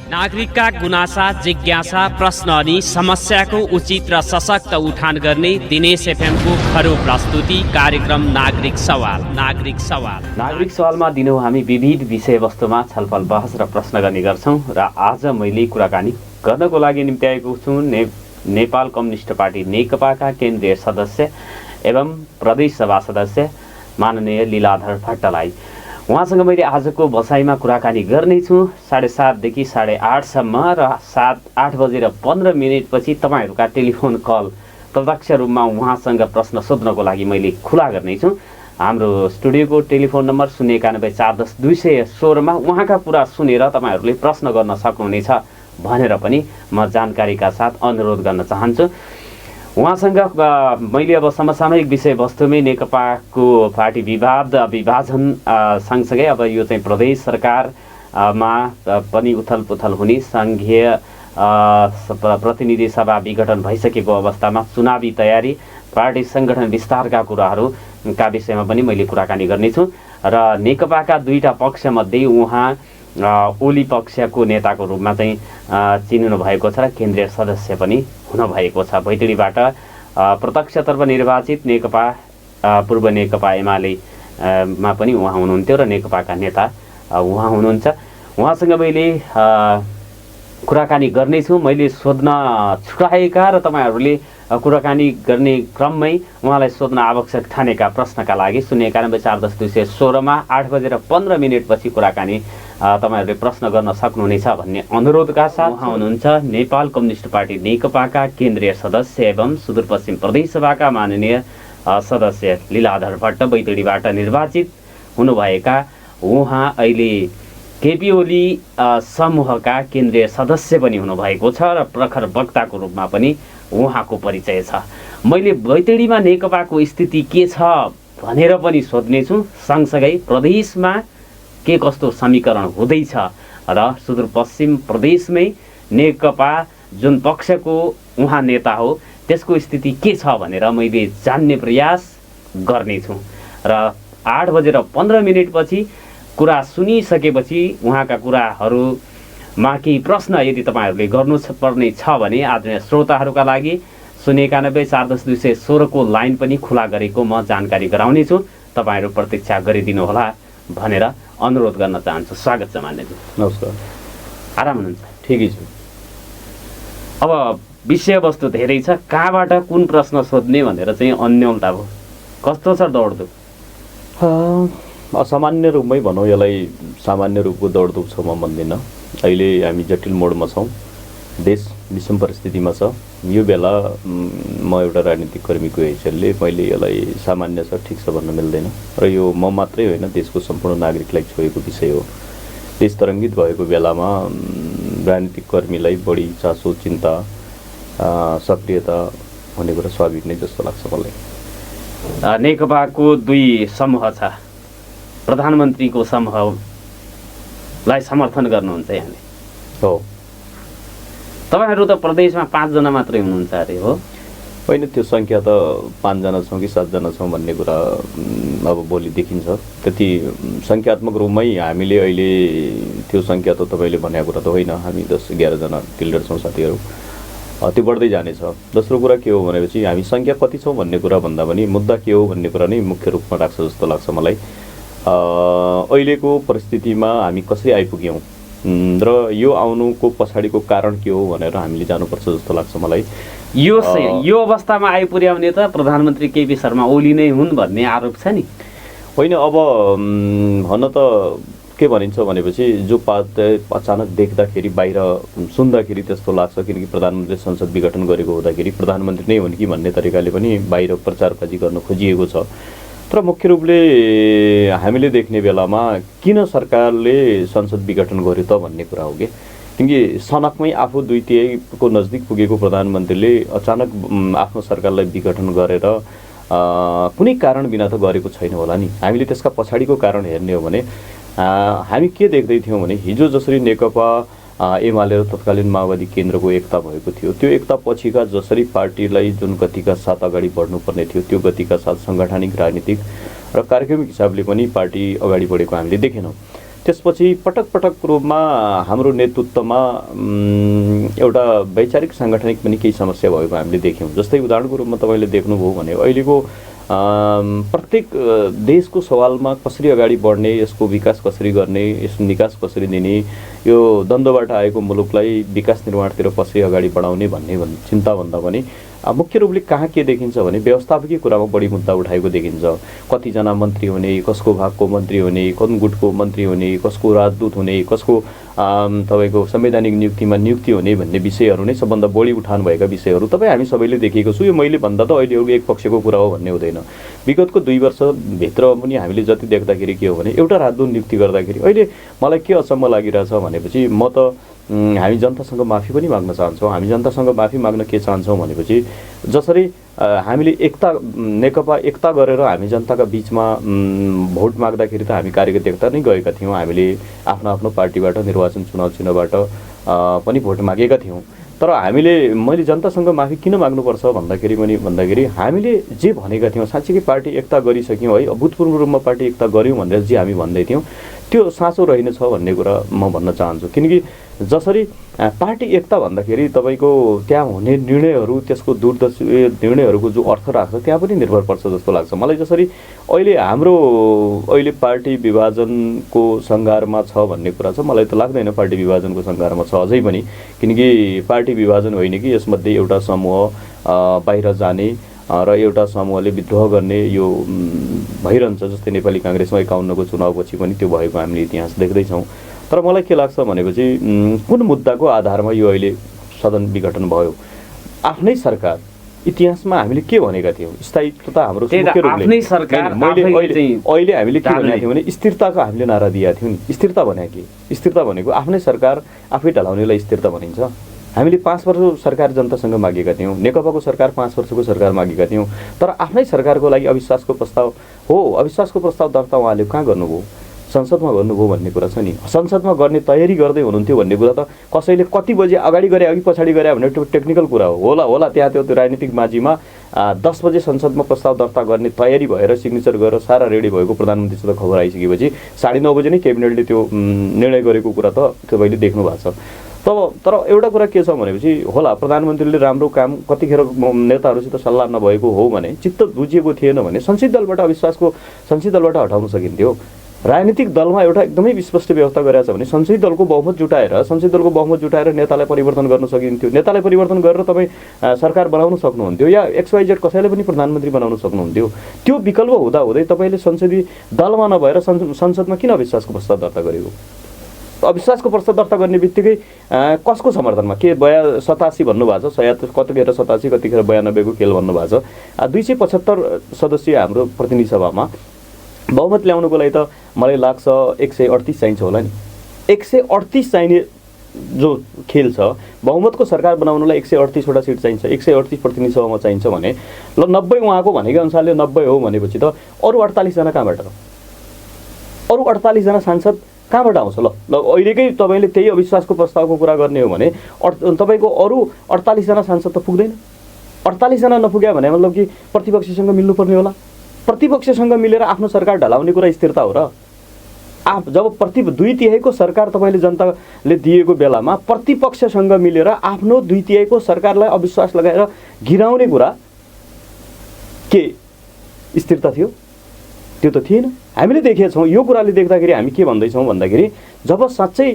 नागरिकका गुनासा, जिज्ञासा, प्रश्न अनि समस्याको उचित र सशक्त उठान गर्ने दिनेश एफएमको खरो प्रस्तुति कार्यक्रम नागरिक सवाल। नागरिक सवालमा दिनहुँ हामी विविध विषयवस्तुमा छलफल, बहस र प्रश्न गर्ने गर्छौँ र आज मैले कुराकानी गर्नको लागि निम्ति आएको छु नेपाल कम्युनिस्ट पार्टी नेकपाका केन्द्रीय सदस्य एवं प्रदेश सभा सदस्य माननीय लीलाधर भट्टलाई। उहाँसँग मैले आजको बसाइमा कुराकानी गर्नेछु 7:30 देखि 8:30सम्म र 8:15 पछि तपाईँहरूका टेलिफोन कल प्रत्यक्ष रूपमा उहाँसँग प्रश्न सोध्नको लागि मैले खुला गर्नेछु। हाम्रो स्टुडियोको टेलिफोन नम्बर 091 410 216 मा उहाँका कुरा सुनेर तपाईँहरूले प्रश्न गर्न सक्नुहुनेछ भनेर पनि म जानकारीका साथ अनुरोध गर्न चाहन्छु। उहाँसँग मैले अब समसामयिक विषयवस्तुमै नेकपाको पार्टी विभाजन सँगसँगै अब यो चाहिँ प्रदेश सरकारमा पनि उथलपुथल हुने, सङ्घीय प्रतिनिधि सभा विघटन भइसकेको अवस्थामा चुनावी तयारी, पार्टी सङ्गठन विस्तारका कुराहरूका विषयमा पनि मैले कुराकानी गर्नेछु र नेकपाका दुईटा पक्षमध्ये उहाँ ओली पक्षको नेताको रूपमा चाहिँ चिनिनु भएको छ र केन्द्रीय सदस्य पनि हुनुभएको छ। बैतडीबाट प्रत्यक्षतर्फ निर्वाचित नेकपा पूर्व नेकपा एमाले मा पनि उहाँ हुनुहुन्थ्यो र नेकपाका नेता उहाँ हुनुहुन्छ। उहाँसँग मैले कुराकानी गर्नेछु। मैले सोध्न छुटाएका र तपाईँहरूले कुराकानी गर्ने क्रममै उहाँलाई सोध्न आवश्यक ठानेका प्रश्नका लागि 091 410 216 मा 8:15 पछि कुराकानी तपाईँहरूले प्रश्न गर्न सक्नुहुनेछ भन्ने अनुरोधका साथ उहाँ हुनुहुन्छ नेपाल कम्युनिस्ट पार्टी नेकपाका केन्द्रीय सदस्य एवं सुदूरपश्चिम प्रदेश सभाका माननीय सदस्य लीलाधर भट्ट। बैतडीबाट निर्वाचित हुनुभएका उहाँ अहिले केपी ओली समूहका केन्द्रीय सदस्य पनि हुनुभएको छ र प्रखर वक्ताको रूपमा पनि उहाँको परिचय छ। मैले बैतडीमा नेकपाको स्थिति के छ भनेर पनि सोध्नेछु, सँगसँगै प्रदेशमा के कस्तो समीकरण हुँदैछ र सुदूरपश्चिम प्रदेशमै नेकपा जुन पक्षको उहाँ नेता हो त्यसको स्थिति के छ भनेर मैले जान्ने प्रयास गर्नेछु र 8:15 पछि कुरा सुनिसकेपछि उहाँका कुराहरूमा केही प्रश्न यदि तपाईँहरूले गर्नुपर्ने छ भने आदरणीय श्रोताहरूका लागि 091 410 216 को लाइन पनि खुला गरेको म जानकारी गराउनेछु। तपाईँहरू प्रतीक्षा गरिदिनुहोला भनेर अनुरोध गर्न चाहन्छु। स्वागत छ मान्यजी। नमस्कार। आराम हुनुहुन्छ? ठिकै छु। अब विषयवस्तु धेरै छ, कहाँबाट कुन प्रश्न सोध्ने भनेर चाहिँ अन्यलता भयो। कस्तो छ दौडधुप? असामान्य रूपमै भनौँ, यसलाई सामान्य रूपको दौडधुप छ म भन्दिनँ। अहिले हामी जटिल मोडमा छौँ, देश विषम परिस्थितिमा छ। यो बेला म एउटा राजनीतिक कर्मीको हैसियतले मैले यसलाई सामान्य छ, ठिक छ भन्न मिल्दैन र यो म मात्रै होइन, देशको सम्पूर्ण नागरिकलाई छोएको विषय हो। देश तरङ्गित भएको बेलामा राजनीतिक कर्मीलाई बढी चासो, चिन्ता, सक्रियता हुने कुरा स्वाभाविक नै जस्तो लाग्छ मलाई। नेकपाको दुई समूह छ, प्रधानमन्त्रीको समूहलाई समर्थन गर्नुहुन्छ यहाँले? हो। तपाईँहरू त प्रदेशमा 5 जना मात्रै हुनुहुन्छ अरे, हो? होइन, त्यो सङ्ख्या त 5 जना छौँ कि 7 जना छौँ भन्ने कुरा अब भोलि देखिन्छ। त्यति सङ्ख्यात्मक रूपमै हामीले अहिले त्यो सङ्ख्या त तपाईँले भनेको कुरा त होइन, हामी 10-11 जना टिल्डर छौँ साथीहरू। त्यो बढ्दै जानेछ। दोस्रो कुरा के हो भनेपछि हामी सङ्ख्या कति छौँ भन्ने कुरा भन्दा पनि मुद्दा के हो भन्ने कुरा नै मुख्य रूपमा राख्छ जस्तो लाग्छ मलाई। अहिलेको परिस्थितिमा हामी कसरी आइपुग्यौँ र यो आउनुको पछाडिको कारण के हो भनेर हामीले जानुपर्छ जस्तो लाग्छ मलाई। यो अवस्थामा आइपुर्याउने त प्रधानमन्त्री केपी शर्मा ओली नै हुन् भन्ने आरोप छ नि? होइन, अब भन्न त के भनिन्छ भनेपछि जो अचानक देख्दाखेरि बाहिर सुन्दाखेरि त्यस्तो लाग्छ, किनकि प्रधानमन्त्री संसद विघटन गरेको हुँदाखेरि प्रधानमन्त्री नै हुन् कि भन्ने तरिकाले पनि बाहिर प्रचारबाजी गर्न खोजिएको छ। तर मुख्य रूपले हामीले देख्ने बेलामा किन सरकारले संसद विघटन गर्यो त भन्ने कुरा हो कि किनकि सनकमै आफू 2/3 को नजिक पुगेको प्रधानमन्त्रीले अचानक आफ्नो सरकारलाई विघटन गरेर कुनै कारण बिना त गरेको छैन होला नि। हामीले त्यसका पछाडिको कारण हेर्ने हो भने हामी के देख्दै थियौँ भने हिजो जसरी नेकपा एमाले र तत्कालीन माओवादी केन्द्रको एकता भएको थियो, त्यो एकता पछिका जसरी पार्टीलाई जुन गतिका साथ अगाडि बढ्नुपर्ने थियो त्यो गतिका साथ सङ्गठनिक, राजनीतिक र कार्यक्रमिक हिसाबले पनि पार्टी अगाडि बढेको हामीले देखेनौँ। त्यसपछि पटक पटक रूपमा हाम्रो नेतृत्वमा एउटा वैचारिक साङ्गठनिक पनि केही समस्या भएको हामीले देख्यौँ। जस्तै उदाहरणको रूपमा तपाईँले देख्नुभयो भने अहिलेको प्रत्येक देशको सवालमा कसरी अगाडि बढ्ने, यसको विकास कसरी गर्ने, यसको निकास कसरी दिने, यो द्वन्द्वबाट आएको मुलुकलाई विकास निर्माणतिर कसरी अगाडि बढाउने भन्ने चिन्ताभन्दा पनि मुख्य रूपले कहाँ के देखिन्छ भने व्यवस्थापकीय कुरामा बढी मुद्दा उठाएको देखिन्छ। कतिजना मन्त्री हुने, कसको भागको मन्त्री हुने, कुन गुटको मन्त्री हुने, कसको राजदूत हुने, कसको तपाईँको संवैधानिक नियुक्तिमा नियुक्ति हुने भन्ने विषयहरू नै सबभन्दा बढी उठान भएका विषयहरू तपाईँ हामी सबैले देखेको छु। यो मैले भन्दा त अहिले एउटा एक पक्षको कुरा हो भन्ने हुँदैन। विगतको 2 वर्षभित्र पनि हामीले जति देख्दाखेरि के हो भने एउटा राजदूत नियुक्ति गर्दाखेरि अहिले मलाई के अचम्म लागिरहेछ भनेपछि म त हामी जनतासँग माफी पनि माग्न चाहन्छौँ। हामी जनतासँग माफी माग्न के चाहन्छौँ भनेपछि जसरी हामीले एकता नेकपा एकता गरेर हामी जनताका बिचमा भोट माग्दाखेरि त हामी कार्यगत एकता नै गएका थियौँ। हामीले आफ्नो आफ्नो पार्टीबाट निर्वाचन चुनाव चिन्हबाट पनि भोट मागेका थियौँ। तर मैले जनतासँग माफी किन माग्नुपर्छ भन्दाखेरि हामीले जे भनेका थियौँ साँच्चीकै पार्टी एकता गरिसक्यौँ है, अभूतपूर्व रूपमा पार्टी एकता गऱ्यौँ भनेर जे हामी भन्दै थियौँ त्यो साँचो रहेनछ भन्ने कुरा म भन्न चाहन्छु। किनकि जसरी पार्टी एकता भन्दाखेरि तपाईँको त्यहाँ हुने निर्णयहरू, त्यसको दूरदर्शी निर्णयहरूको जो अर्थ राख्छ त्यहाँ पनि निर्भर पर्छ जस्तो लाग्छ मलाई। जसरी अहिले पार्टी विभाजनको सङ्घारमा छ भन्ने कुरा छ, मलाई त लाग्दैन पार्टी विभाजनको सङ्घारमा छ अझै पनि। किनकि पार्टी विभाजन होइन कि यसमध्ये एउटा समूह बाहिर जाने र एउटा समूहले विद्रोह गर्ने यो भइरहन्छ। जस्तै नेपाली काङ्ग्रेसमा 51 को चुनावपछि पनि त्यो भएको हामीले इतिहास देख्दैछौँ। तर मलाई के लाग्छ भनेपछि कुन मुद्दाको आधारमा यो अहिले सदन विघटन भयो? आफ्नै सरकार, इतिहासमा हामीले के भनेका थियौँ? स्थायित्वता हाम्रो मुख्य रूपले अहिले हामीले के भनेका थियौँ भने स्थिरताको हामीले नारा दिएका थियौँ नि। स्थिरता भने के? स्थिरता भनेको आफ्नै सरकार आफै ढलाउनेलाई स्थिरता भनिन्छ। हामीले 5 वर्ष सरकार जनतासँग मागेका थियौँ। नेकपाको सरकार 5 वर्षको सरकार मागेका थियौँ। तर आफ्नै सरकारको लागि अविश्वासको प्रस्ताव अविश्वासको प्रस्ताव दर्ता उहाँले कहाँ गर्नुभयो? संसदमा गर्नुभयो भन्ने कुरा छ नि। संसदमा गर्ने तयारी गर्दै हुनुहुन्थ्यो भन्ने कुरा त कसैले कति बजे अगाडि गरे अघि पछाडि गरे भने त्यो टेक्निकल कुरा हो। होला त्यहाँ त्यो राजनीतिक माझीमा 10 बजे संसदमा प्रस्ताव दर्ता गर्ने तयारी भएर सिग्नेचर गरेर सारा रेडी भएको प्रधानमन्त्रीसित खबर आइसकेपछि 9:30 बजे नै क्याबिनेटले त्यो निर्णय गरेको कुरा त तपाईँले देख्नु भएको छ। तर एउटा कुरा के छ भनेपछि होला प्रधानमन्त्रीले राम्रो काम कतिखेर नेताहरूसित सल्लाह नभएको हो भने, चित्त बुझिएको थिएन भने संसदीय दलबाट हटाउन सकिन्थ्यो। राजनीतिक दलमा एउटा एकदमै स्पष्ट व्यवस्था गरेको छ भने संसदीय दलको बहुमत जुटाएर नेतालाई परिवर्तन गर्न सकिन्थ्यो। नेतालाई परिवर्तन गरेर तपाईँ सरकार बनाउन सक्नुहुन्थ्यो या XYZ कसैले पनि प्रधानमन्त्री बनाउन सक्नुहुन्थ्यो। त्यो विकल्प हुँदाहुँदै तपाईँले संसदीय दलमा नभएर संसदमा किन अविश्वासको प्रस्ताव दर्ता गरेको? अविश्वासको प्रस्ताव दर्ता गर्ने बित्तिकै कसको समर्थनमा के 87 भन्नुभएको छ, कतिखेर 87 कतिखेर 92 को खेल भन्नुभएको छ। 275 सदस्यीय हाम्रो प्रतिनिधि सभामा बहुमत ल्याउनुको लागि त मलाई लाग्छ 138 चाहिन्छ होला नि। 138 चाहिने जो खेल छ, बहुमतको सरकार बनाउनलाई 138वटा सिट चाहिन्छ, 138 प्रतिनिधि सभामा चाहिन्छ भने ल 90 उहाँको भनेको अनुसारले 90 हो भनेपछि त अरू 48 जना कहाँबाट? अरू 48 जना सांसद कहाँबाट आउँछ? ल अहिलेकै तपाईँले त्यही अविश्वासको प्रस्तावको कुरा गर्ने हो भने तपाईँको अरू 48 जना सांसद त पुग्दैन। 48 जना नपुग्या भने मतलब कि प्रतिपक्षसँग मिल्नुपर्ने होला। प्रतिपक्षसँग मिलेर आफ्नो सरकार ढलाउने कुरा स्थिरता हो र? जब 2/3 सरकार तपाईँले जनताले दिएको बेलामा प्रतिपक्षसँग मिलेर आफ्नो 2/3 सरकारलाई अविश्वास लगाएर गिराउने कुरा के स्थिरता थियो? त्यो त थिएन। हामीले देखेका छौँ। यो कुराले देख्दाखेरि हामी के भन्दैछौँ भन्दाखेरि जब साँच्चै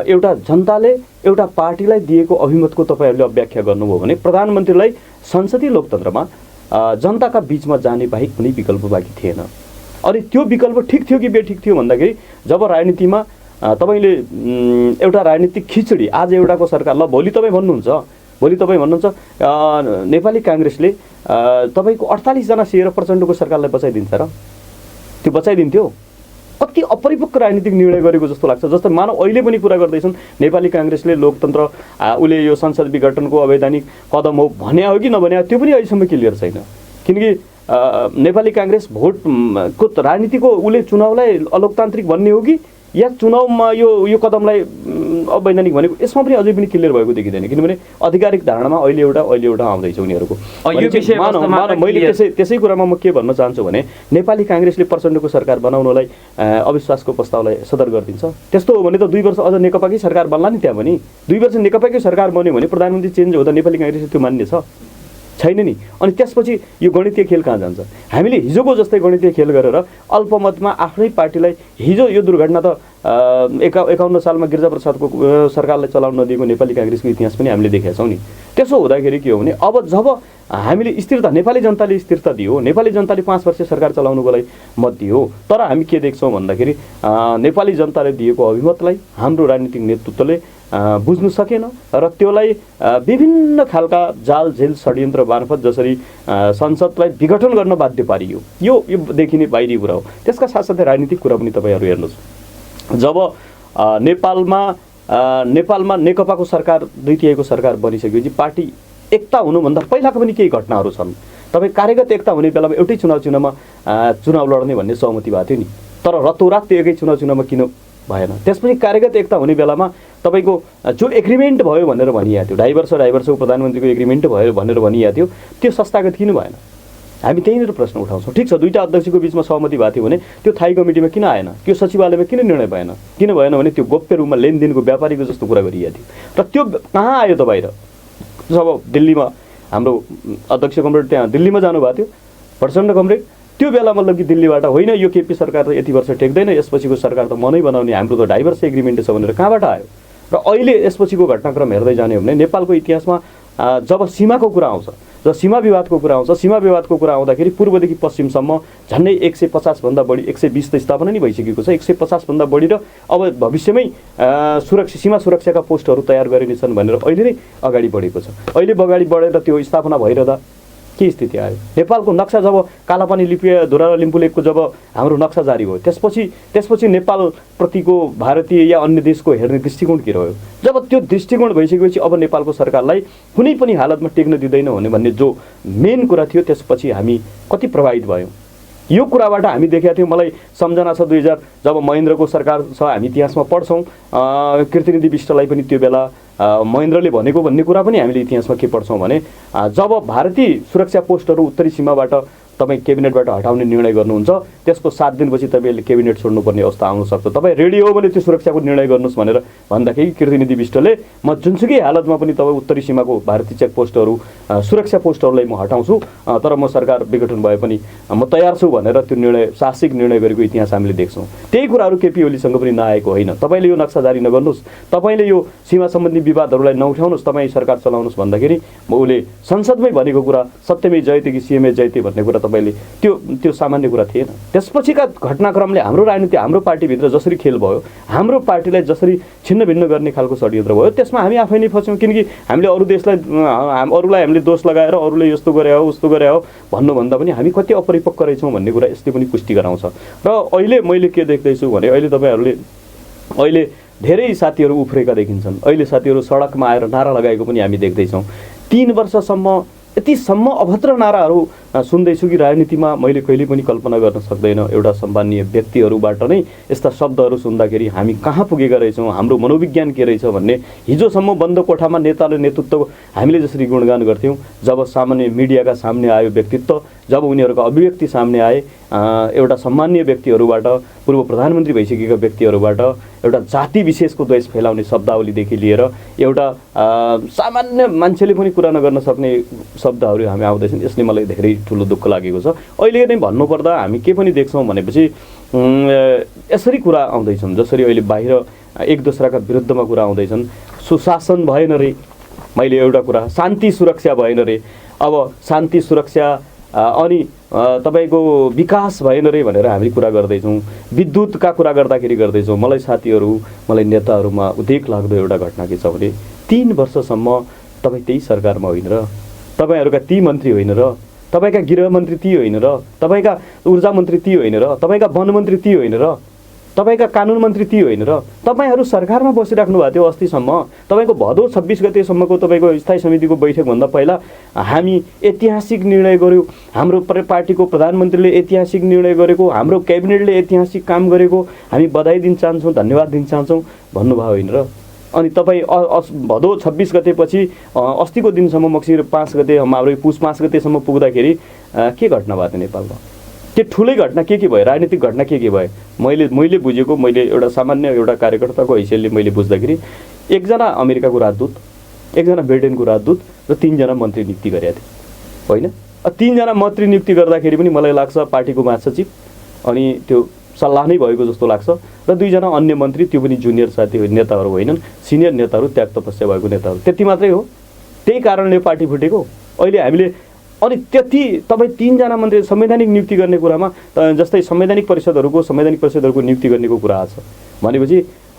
एउटा जनताले एउटा पार्टीलाई दिएको अभिमतको तपाईँहरूले व्याख्या गर्नुभयो भने प्रधानमन्त्रीलाई संसदीय लोकतन्त्रमा जनताका बिचमा जाने बाहेक कुनै विकल्प बाँकी थिएन। अनि त्यो विकल्प ठिक थियो कि बेठिक थियो भन्दाखेरि जब राजनीतिमा तपाईँले एउटा राजनीतिक खिचडी आज एउटाको सरकार ल भोलि तपाईँ भन्नुहुन्छ नेपाली काङ्ग्रेसले तपाईँको 48 जना सिएर प्रचण्डको सरकारलाई बचाइदिन्छ र? त्यो बचाइदिन्थ्यो? कति अपरिपक्व राजनीतिक निर्णय गरेको जस्तो लाग्छ। जस्तै मानव अहिले पनि कुरा गर्दैछन् नेपाली काङ्ग्रेसले लोकतन्त्र उसले यो संसद विघटनको अवैधानिक कदम हो भन्या हो कि नभन्या त्यो पनि अहिलेसम्म क्लियर छैन। किनकि नेपाली काङ्ग्रेस भोटको राजनीतिको उसले चुनावलाई अलोकतान्त्रिक भन्ने हो कि या चुनावमा यो कदमलाई अवैधानिक भनेको यसमा पनि अझै पनि क्लियर भएको देखिँदैन, किनभने आधिकारिक धारणामा अहिले एउटा आउँदैछ उनीहरूको। मैले त्यसै कुरामा म के भन्न चाहन्छु भने नेपाली काङ्ग्रेसले प्रचण्डको सरकार बनाउनलाई अविश्वासको प्रस्तावलाई सदर गरिदिन्छ। त्यस्तो हो भने त 2 वर्ष अझ नेकपाकै सरकार बन्ला नि। त्यहाँ पनि 2 वर्ष नेकपाकै सरकार बन्यो भने प्रधानमन्त्री चेन्ज हुँदा नेपाली काङ्ग्रेसले त्यो मान्ने छैन नि। अनि त्यसपछि यो गणितीय खेल कहाँ जान्छ? हामीले हिजोको जस्तै गणितीय खेल गरेर अल्पमतमा आफ्नै पार्टीलाई, हिजो यो दुर्घटना त 51 सालमा गिरिजाप्रसादको सरकारलाई चलाउन नदिएको नेपाली काङ्ग्रेसको इतिहास पनि हामीले देखेका छौँ नि। त्यसो हुँदाखेरि के हो भने अब जब हामीले स्थिरता, नेपाली जनताले स्थिरता दियो, नेपाली जनताले 5 वर्ष सरकार चलाउनुको लागि मत दियो, तर हामी के देख्छौँ भन्दाखेरि नेपाली जनताले दिएको अभिमतलाई हाम्रो राजनीतिक नेतृत्वले बुझ्नु सकेन र त्यसलाई विभिन्न खालका जाल झेल षड्यन्त्र मार्फत जसरी संसदलाई विघटन गर्न बाध्य पारियो, यो देखिने बाहिरी कुरा हो। त्यसका साथसाथै राजनीतिक कुरा पनि तपाईँहरू हेर्नुहोस्, जब नेपालमा नेकपाको सरकार 2/3 सरकार बनिसकेपछि पार्टी एकता हुनुभन्दा पहिलाको पनि केही घटनाहरू छन्। तपाईँ कार्यगत एकता हुने बेलामा एउटै चुनावमा चुनाव लड्ने भन्ने सहमति भएको थियो नि, तर रतोरात त्यो एकै चुनावमा किन भएन? त्यसपछि कार्यगत एकता हुने बेलामा तपाईँको जो एग्रिमेन्ट भयो भनेर भनिएको थियो, 2.5 वर्षको प्रधानमन्त्रीको एग्रिमेन्ट भयो भनेर भनिएको थियो, त्यो संस्थागत किन भएन? हामी त्यहीँनिर प्रश्न उठाउँछौँ। ठिक छ, 2टा अध्यक्षको बिचमा सहमति भएको थियो भने त्यो थाई कमिटीमा किन आएन? त्यो सचिवालयमा किन निर्णय भएन? किन भएन भने त्यो गोप्य रूपमा लेनदेनको व्यापारीको जस्तो कुरा गरिएको थियो। र त्यो कहाँ आयो त बाहिर? जब दिल्लीमा हाम्रो अध्यक्ष कमरेड त्यहाँ दिल्लीमा जानुभएको थियो, प्रचण्ड कमरेड, त्यो बेला मतलब कि दिल्लीबाट होइन यो केपी सरकार त यति वर्ष टेक्दैन, यसपछिको सरकार त म नै बनाउने, हाम्रो त 2.5 वर्ष एग्रिमेन्ट छ भनेर कहाँबाट आयो? र अहिले यसपछिको घटनाक्रम हेर्दै जाने हो भने नेपालको इतिहासमा जब सीमाको कुरा आउँछ, जब सीमा विवादको कुरा आउँछ, सीमा विवादको कुरा आउँदाखेरि पूर्वदेखि पश्चिमसम्म झन्डै 150 भन्दा बढी, 120 त स्थापना नै भइसकेको छ, 150 भन्दा बढी र अब भविष्यमै सीमा सुरक्षाका पोस्टहरू तयार गरिनेछन् भनेर अहिले नै अगाडि बढेको छ। अहिले अगाडि बढेर त्यो स्थापना भइरहँदा के स्थिति आयो? नेपालको नक्सा जब कालापानी लिपि धुरा र लिम्बुलेकको जब हाम्रो नक्सा जारी भयो, त्यसपछि नेपाल प्रतिको भारतीय या अन्य देशको हेर्ने दृष्टिकोण के रह्यो? जब त्यो दृष्टिकोण भइसकेपछि अब नेपालको सरकारलाई कुनै पनि हालतमा टेक्न दिँदैन भन्ने जो मेन कुरा थियो, त्यसपछि हामी कति प्रभावित भयौँ? यो कुराबाट हामी देखेका थियौँ। मलाई सम्झना छ 2000 जब महेन्द्रको सरकार छ, हामी इतिहासमा पढ्छौँ, कीर्तिनिधि विष्टलाई पनि त्यो बेला महेन्द्रले भनेको भन्ने कुरा पनि हामीले इतिहासमा के पढ्छौँ भने जब भारतीय सुरक्षा पोस्टहरू उत्तरी सीमाबाट तपाईँ क्याबिनेटबाट हटाउने निर्णय गर्नुहुन्छ, त्यसको 7 दिनपछि तपाईँले क्याबिनेट छोड्नुपर्ने अवस्था आउन सक्छ। तपाईँ रेडी हो भने त्यो सुरक्षाको निर्णय गर्नुहोस् भनेर भन्दाखेरि कीर्तिनिधि विष्टले म जुनसुकै हालतमा पनि तपाईँ उत्तरी सीमाको भारतीय चेक पोस्टहरू सुरक्षा पोस्टहरूलाई म हटाउँछु, तर म सरकार विघटन भए पनि म तयार छु भनेर त्यो निर्णय, साहसिक निर्णय गरेको इतिहास हामीले देख्छौँ। त्यही कुराहरू केपी ओलीसँग पनि नआएको होइन। तपाईँले यो नक्सा जारी नगर्नुहोस्, तपाईँले यो सीमा सम्बन्धी विवादहरूलाई नउठाउनुहोस्, तपाईँ सरकार चलाउनुहोस् भन्दाखेरि उसले संसदमै भनेको कुरा सत्यमै जयते कि सीएमए जयते भन्ने कुरा तपाईँले त्यो सामान्य कुरा थिएन। त्यसपछिका घटनाक्रमले हाम्रो राजनीति, हाम्रो पार्टीभित्र जसरी खेल भयो, हाम्रो पार्टीलाई जसरी छिन्न भिन्न गर्ने खालको षड्यन्त्र भयो, त्यसमा हामी आफै नै फस्यौँ। किनकि हामीले अरूलाई हामीले दोष लगाएर अरूले यस्तो गरे हो उस्तो गरे हो भन्नुभन्दा पनि हामी कति अपरिपक्व रहेछौँ भन्ने कुरा यसले पनि पुष्टि गराउँछ। र अहिले मैले के देख्दैछु भने अहिले धेरै साथीहरू उफ्रेका देखिन्छन्। अहिले साथीहरू सडकमा आएर नारा लगाएको पनि हामी देख्दैछौँ। 3 वर्षसम्म यतिसम्म अभद्र नाराहरू सुन्दैछु कि राजनीतिमा मैले कहिले पनि कल्पना गर्न सक्दैन। एउटा सम्मानीय व्यक्तिहरूबाट नै यस्ता शब्दहरू सुन्दाखेरि हामी कहाँ पुगेका रहेछौँ, हाम्रो मनोविज्ञान के रहेछ भन्ने। हिजोसम्म बन्द कोठामा नेताले नेतृत्व हामीले जसरी गुणगान गर्थ्यौँ, जब सामान्य मिडियाका सामने आयो व्यक्तित्व, जब उनीहरूको अभिव्यक्ति सामने आए, एउटा सम्मानीय व्यक्तिहरूबाट, पूर्व प्रधानमन्त्री भइसकेका व्यक्तिहरूबाट एउटा जाति विशेषको द्वेष फैलाउने शब्दावलीदेखि लिएर एउटा सामान्य मान्छेले पनि कुरा नगर्न सक्ने शब्दहरू हामी आउँदैछन्। यसले मलाई धेरै ठुलो दुःख लागेको छ। अहिले नै भन्नुपर्दा हामी के पनि देख्छौँ भनेपछि यसरी कुरा आउँदैछन्, जसरी अहिले बाहिर एक दोस्राका विरुद्धमा कुरा आउँदैछन्। सुशासन भएन रे, मैले एउटा कुरा, शान्ति सुरक्षा भएन रे, अब शान्ति सुरक्षा अनि तपाईँको विकास भएन रे भनेर हामी कुरा गर्दैछौँ। विद्युतका कुरा गर्दैछौँ। मलाई नेताहरूमा उदेक लाग्दो एउटा घटना के छ भने 3 वर्षसम्म तपाईँ त्यही सरकारमा होइन र, तपाईँहरूका ती मन्त्री होइन र, तपाईँका गृहमन्त्री ती होइन र, तपाईँका ऊर्जा मन्त्री ती होइन र, तपाईँका वन मन्त्री ती होइन र, तपाईँका कानुन मन्त्री ती होइन र? तपाईँहरू सरकारमा बसिराख्नु भएको थियो अस्तिसम्म। तपाईँको भदौ 26 गतेसम्मको तपाईँको स्थायी समितिको बैठकभन्दा पहिला हामी ऐतिहासिक निर्णय गर्यौँ, हाम्रो पार्टीको प्रधानमन्त्रीले ऐतिहासिक निर्णय गरेको, हाम्रो क्याबिनेटले ऐतिहासिक काम गरेको, हामी बधाई दिन चाहन्छौँ, धन्यवाद दिन चाहन्छौँ भन्नुभयो होइन र? अनि तपाईँ भदौ 26 गतेपछि अस्तिको दिनसम्म मक्सिर 5 गते हाम्रो पुस 5 गतेसम्म पुग्दाखेरि के घटना भएको थियो नेपालमा? के ठुलै घटना के भयो? राजनीतिक घटना के भयो? मैले बुझेको, मैले एउटा सामान्य एउटा कार्यकर्ताको हैसियतले मैले बुझ्दाखेरि एकजना अमेरिकाको राजदूत, एकजना ब्रिटेनको राजदूत र 3 जना मन्त्री नियुक्ति गरेका थिए होइन? 3 जना मन्त्री नियुक्ति गर्दाखेरि पनि मलाई लाग्छ पार्टीको महासचिव अनि त्यो सल्लाह नै भएको जस्तो लाग्छ र 2 जना अन्य मन्त्री, त्यो पनि जुनियर साथी नेताहरू होइनन्, सिनियर नेताहरू, त्याग तपस्या भएको नेताहरू, त्यति मात्रै हो। त्यही कारणले पार्टी फुटेको। अहिले हामीले अनि त्यति तपाईँ 3 जना मन्त्री संवैधानिक नियुक्ति गर्ने कुरामा जस्तै संवैधानिक परिषदहरूको नियुक्ति गर्नेको कुरा आछ भनेपछि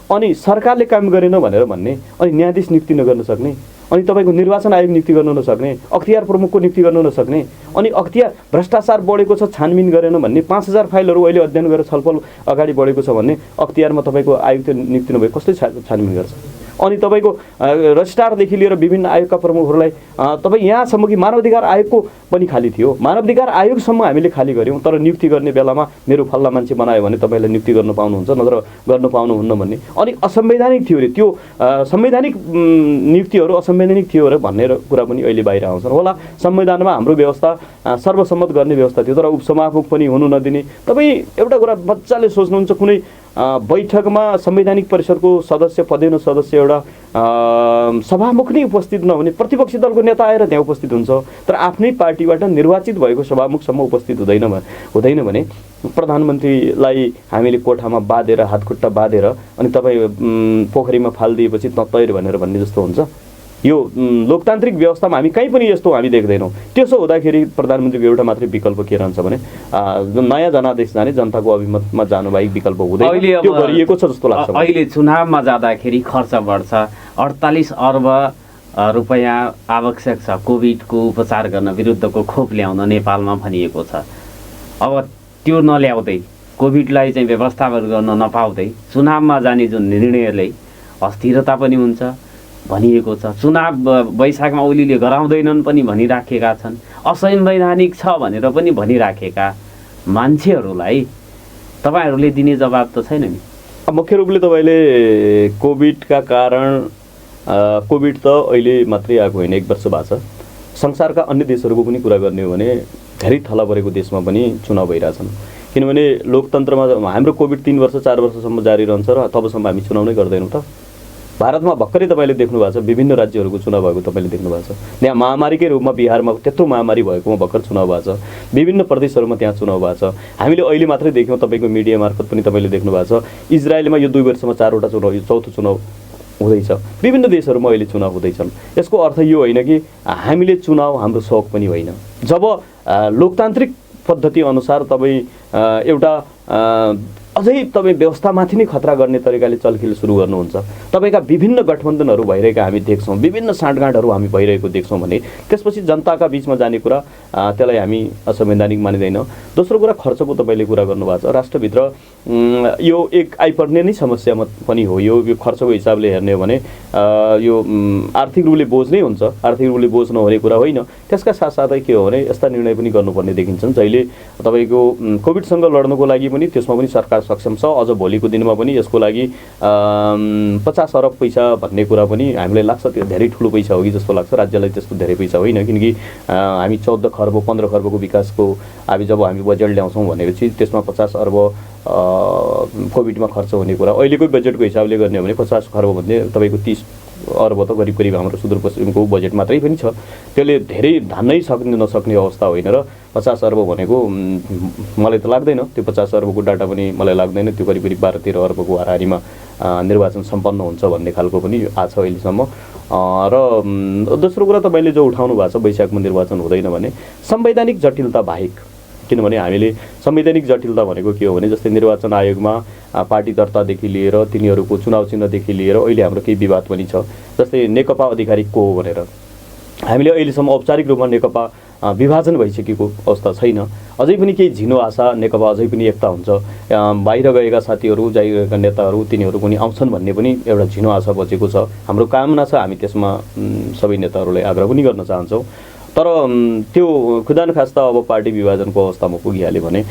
अनि सरकारले काम गरेन भनेर भन्ने, अनि न्यायाधीश नियुक्ति नगर्न सक्ने, अनि तपाईँको निर्वाचन आयोग नियुक्ति गर्न नसक्ने, अख्तियार प्रमुखको नियुक्ति गर्न नसक्ने, अनि अख्तियार भ्रष्टाचार बढेको छ छानबिन गरेन भन्ने, 5000 फाइलहरू अहिले अध्ययन गरेर छलफल अगाडि बढेको छ भन्ने, अख्तियारमा तपाईँको आयुक्त नियुक्ति नभए कसले छानबिन गर्छ? अनि तपाईँको रजिस्ट्रारदेखि लिएर विभिन्न आयोगका प्रमुखहरूलाई तपाईँ यहाँसम्म कि मानवाधिकार आयोगको पनि खाली थियो, मानवाधिकार आयोगसम्म हामीले खाली गऱ्यौँ, तर नियुक्ति गर्ने बेलामा मेरो फल्ला मान्छे बनायो भने तपाईँलाई नियुक्ति गर्न पाउनुहुन्छ नत्र गर्न पाउनुहुन्न भन्ने, अनि असंवैधानिक थियो अरे। त्यो संवैधानिक नियुक्तिहरू असंवैधानिक थियो अरे भन्ने कुरा पनि अहिले बाहिर आउँछन् होला। संविधानमा हाम्रो व्यवस्था सर्वसम्मत गर्ने व्यवस्था थियो, तर उपसभामुख पनि हुनु नदिने। तपाईँ एउटा कुरा मजाले सोच्नुहुन्छ, कुनै बैठकमा संवैधानिक परिषदको सदस्य पदेन सदस्य एउटा सभामुख नै उपस्थित नहुने, प्रतिपक्षी दलको नेता आएर त्यहाँ उपस्थित हुन्छ तर आफ्नै पार्टीबाट निर्वाचित भएको सभामुखसम्म उपस्थित हुँदैन भने प्रधानमन्त्रीलाई हामीले कोठामा बाँधेर हातखुट्टा बाँधेर अनि तपाईँ पोखरीमा फालिदिएपछि तैर भनेर भन्ने जस्तो हुन्छ। यो लोकतान्त्रिक व्यवस्थामा हामी कहीँ पनि यस्तो हामी देख्दैनौँ। त्यसो हुँदाखेरि प्रधानमन्त्रीको एउटा मात्रै विकल्प के रहन्छ भने नयाँ जनादेश जाने, जनताको अभिमतमा जानु बाहेक विकल्प हुँदैन। त्यो गरिएको छ जस्तो लाग्छ। अहिले चुनावमा जाँदाखेरि खर्च बढ्छ, 48 अर्ब रुपैयाँ आवश्यक छ कोभिडको उपचार गर्न, विरुद्धको खोप ल्याउन नेपालमा भनिएको छ। अब त्यो नल्याउँदै, कोभिडलाई चाहिँ व्यवस्थापन गर्न नपाउँदै चुनावमा जाने जुन निर्णयले अस्थिरता पनि हुन्छ भनिएको छ। चुनाव वैशाखमा ओलीले गराउँदैनन् पनि भनिराखेका छन्, असंवैधानिक छ भनेर पनि भनिराखेका मान्छेहरूलाई तपाईँहरूले दिने जवाब त छैन नि। मुख्य रूपले तपाईँले कोभिडका कारण, कोभिड त अहिले मात्रै आएको होइन, 1 वर्ष भएको छ। संसारका अन्य देशहरूको पनि कुरा गर्ने हो भने धेरै थला परेको देशमा पनि चुनाव भइरहेछन्, किनभने लोकतन्त्रमा हाम्रो कोभिड 3 वर्ष 4 वर्षसम्म जारी रहन्छ र तबसम्म हामी चुनाव नै गर्दैनौँ त। भारतमा भर्खरै तपाईँले देख्नु भएको छ विभिन्न राज्यहरूको चुनाव भएको तपाईँले देख्नु भएको छ। यहाँ महामारीकै रूपमा बिहारमा त्यत्रो महामारी भएकोमा भर्खर चुनाव भएको छ, विभिन्न प्रदेशहरूमा त्यहाँ चुनाव भएको छ। हामीले अहिले मात्रै देख्यौँ, तपाईँको मिडिया मार्फत पनि तपाईँले देख्नु भएको छ, इजरायलमा यो 2 वर्षमा 4वटा चुनाव, यो 4थो चुनाव हुँदैछ। विभिन्न देशहरूमा अहिले चुनाव हुँदैछन्। यसको अर्थ यो होइन कि हामीले चुनाव हाम्रो सौक पनि होइन। जब लोकतान्त्रिक पद्धति अनुसार तपाईँ एउटा अझै तपाईँ व्यवस्थामाथि नै खतरा गर्ने तरिकाले चलखेल सुरु गर्नुहुन्छ, तपाईँका विभिन्न गठबन्धनहरू भइरहेका हामी देख्छौँ, विभिन्न साँठगाँठहरू हामी भइरहेको देख्छौँ भने त्यसपछि जनताका बिचमा जाने कुरा त्यसलाई हामी असंवैधानिक मानिँदैनौँ। दोस्रो कुरा खर्चको तपाईँले कुरा गर्नुभएको छ। राष्ट्रभित्र यो एक आइपर्ने नै समस्या पनि हो। यो खर्चको हिसाबले हेर्ने हो भने यो आर्थिक रूपले बोझ नै हुन्छ, आर्थिक रूपले बोझ नहुने कुरा होइन। त्यसका साथसाथै के हो भने यस्ता निर्णय पनि गर्नुपर्ने देखिन्छन् जहिले तपाईँको कोभिडसँग लड्नको लागि पनि त्यसमा पनि सरकार सक्षम छ। अझ भोलिको दिनमा पनि यसको लागि 50 अरब पैसा भन्ने कुरा पनि हामीलाई लाग्छ त्यो धेरै ठुलो पैसा हो कि जस्तो लाग्छ। राज्यलाई त्यस्तो धेरै पैसा होइन, किनकि हामी 14 खर्ब 15 खर्बको विकासको जब हामी बजेट ल्याउँछौँ भनेपछि त्यसमा 50 अर्ब कोभिडमा खर्च हुने कुरा अहिलेको बजेटको हिसाबले गर्ने हो भने 50 खर्ब भन्ने तपाईँको 30 अर्ब त करिब हाम्रो सुदूरपश्चिमको बजेट मात्रै पनि छ। त्यसले धेरै धान्नै नसक्ने अवस्था होइन र 50 अर्ब भनेको मलाई त लाग्दैन, त्यो 50 अर्बको डाटा पनि मलाई लाग्दैन त्यो करिब 12-13 अर्बको हाराहारीमा निर्वाचन सम्पन्न हुन्छ भन्ने खालको पनि आछ अहिलेसम्म। र दोस्रो कुरा तपाईँले जो उठाउनु भएको छ वैशाखमा निर्वाचन हुँदैन भने संवैधानिक जटिलता बाहेक, किनभने हामीले संवैधानिक जटिलता भनेको के हो भने जस्तै निर्वाचन आयोगमा पार्टी दर्तादेखि लिएर तिनीहरूको चुनाव चिन्हदेखि लिएर अहिले हाम्रो केही विवाद पनि छ। जस्तै नेकपा अधिकारी को हो भनेर हामीले अहिलेसम्म औपचारिक रूपमा नेकपा विभाजन भइसकेको अवस्था छैन। अझै पनि केही झिनो आशा नेकपा अझै पनि एकता हुन्छ, बाहिर गएका साथीहरू गएका नेताहरू तिनीहरू पनि आउँछन् भन्ने पनि एउटा झिनो आशा बचेको छ। हाम्रो कामना छ, हामी त्यसमा सबै नेताहरूलाई आग्रह पनि गर्न चाहन्छौँ। तर त्यो खुदान खास्ता अब पार्टी विभाजनको अवस्थामा पुगिहाल्यो भने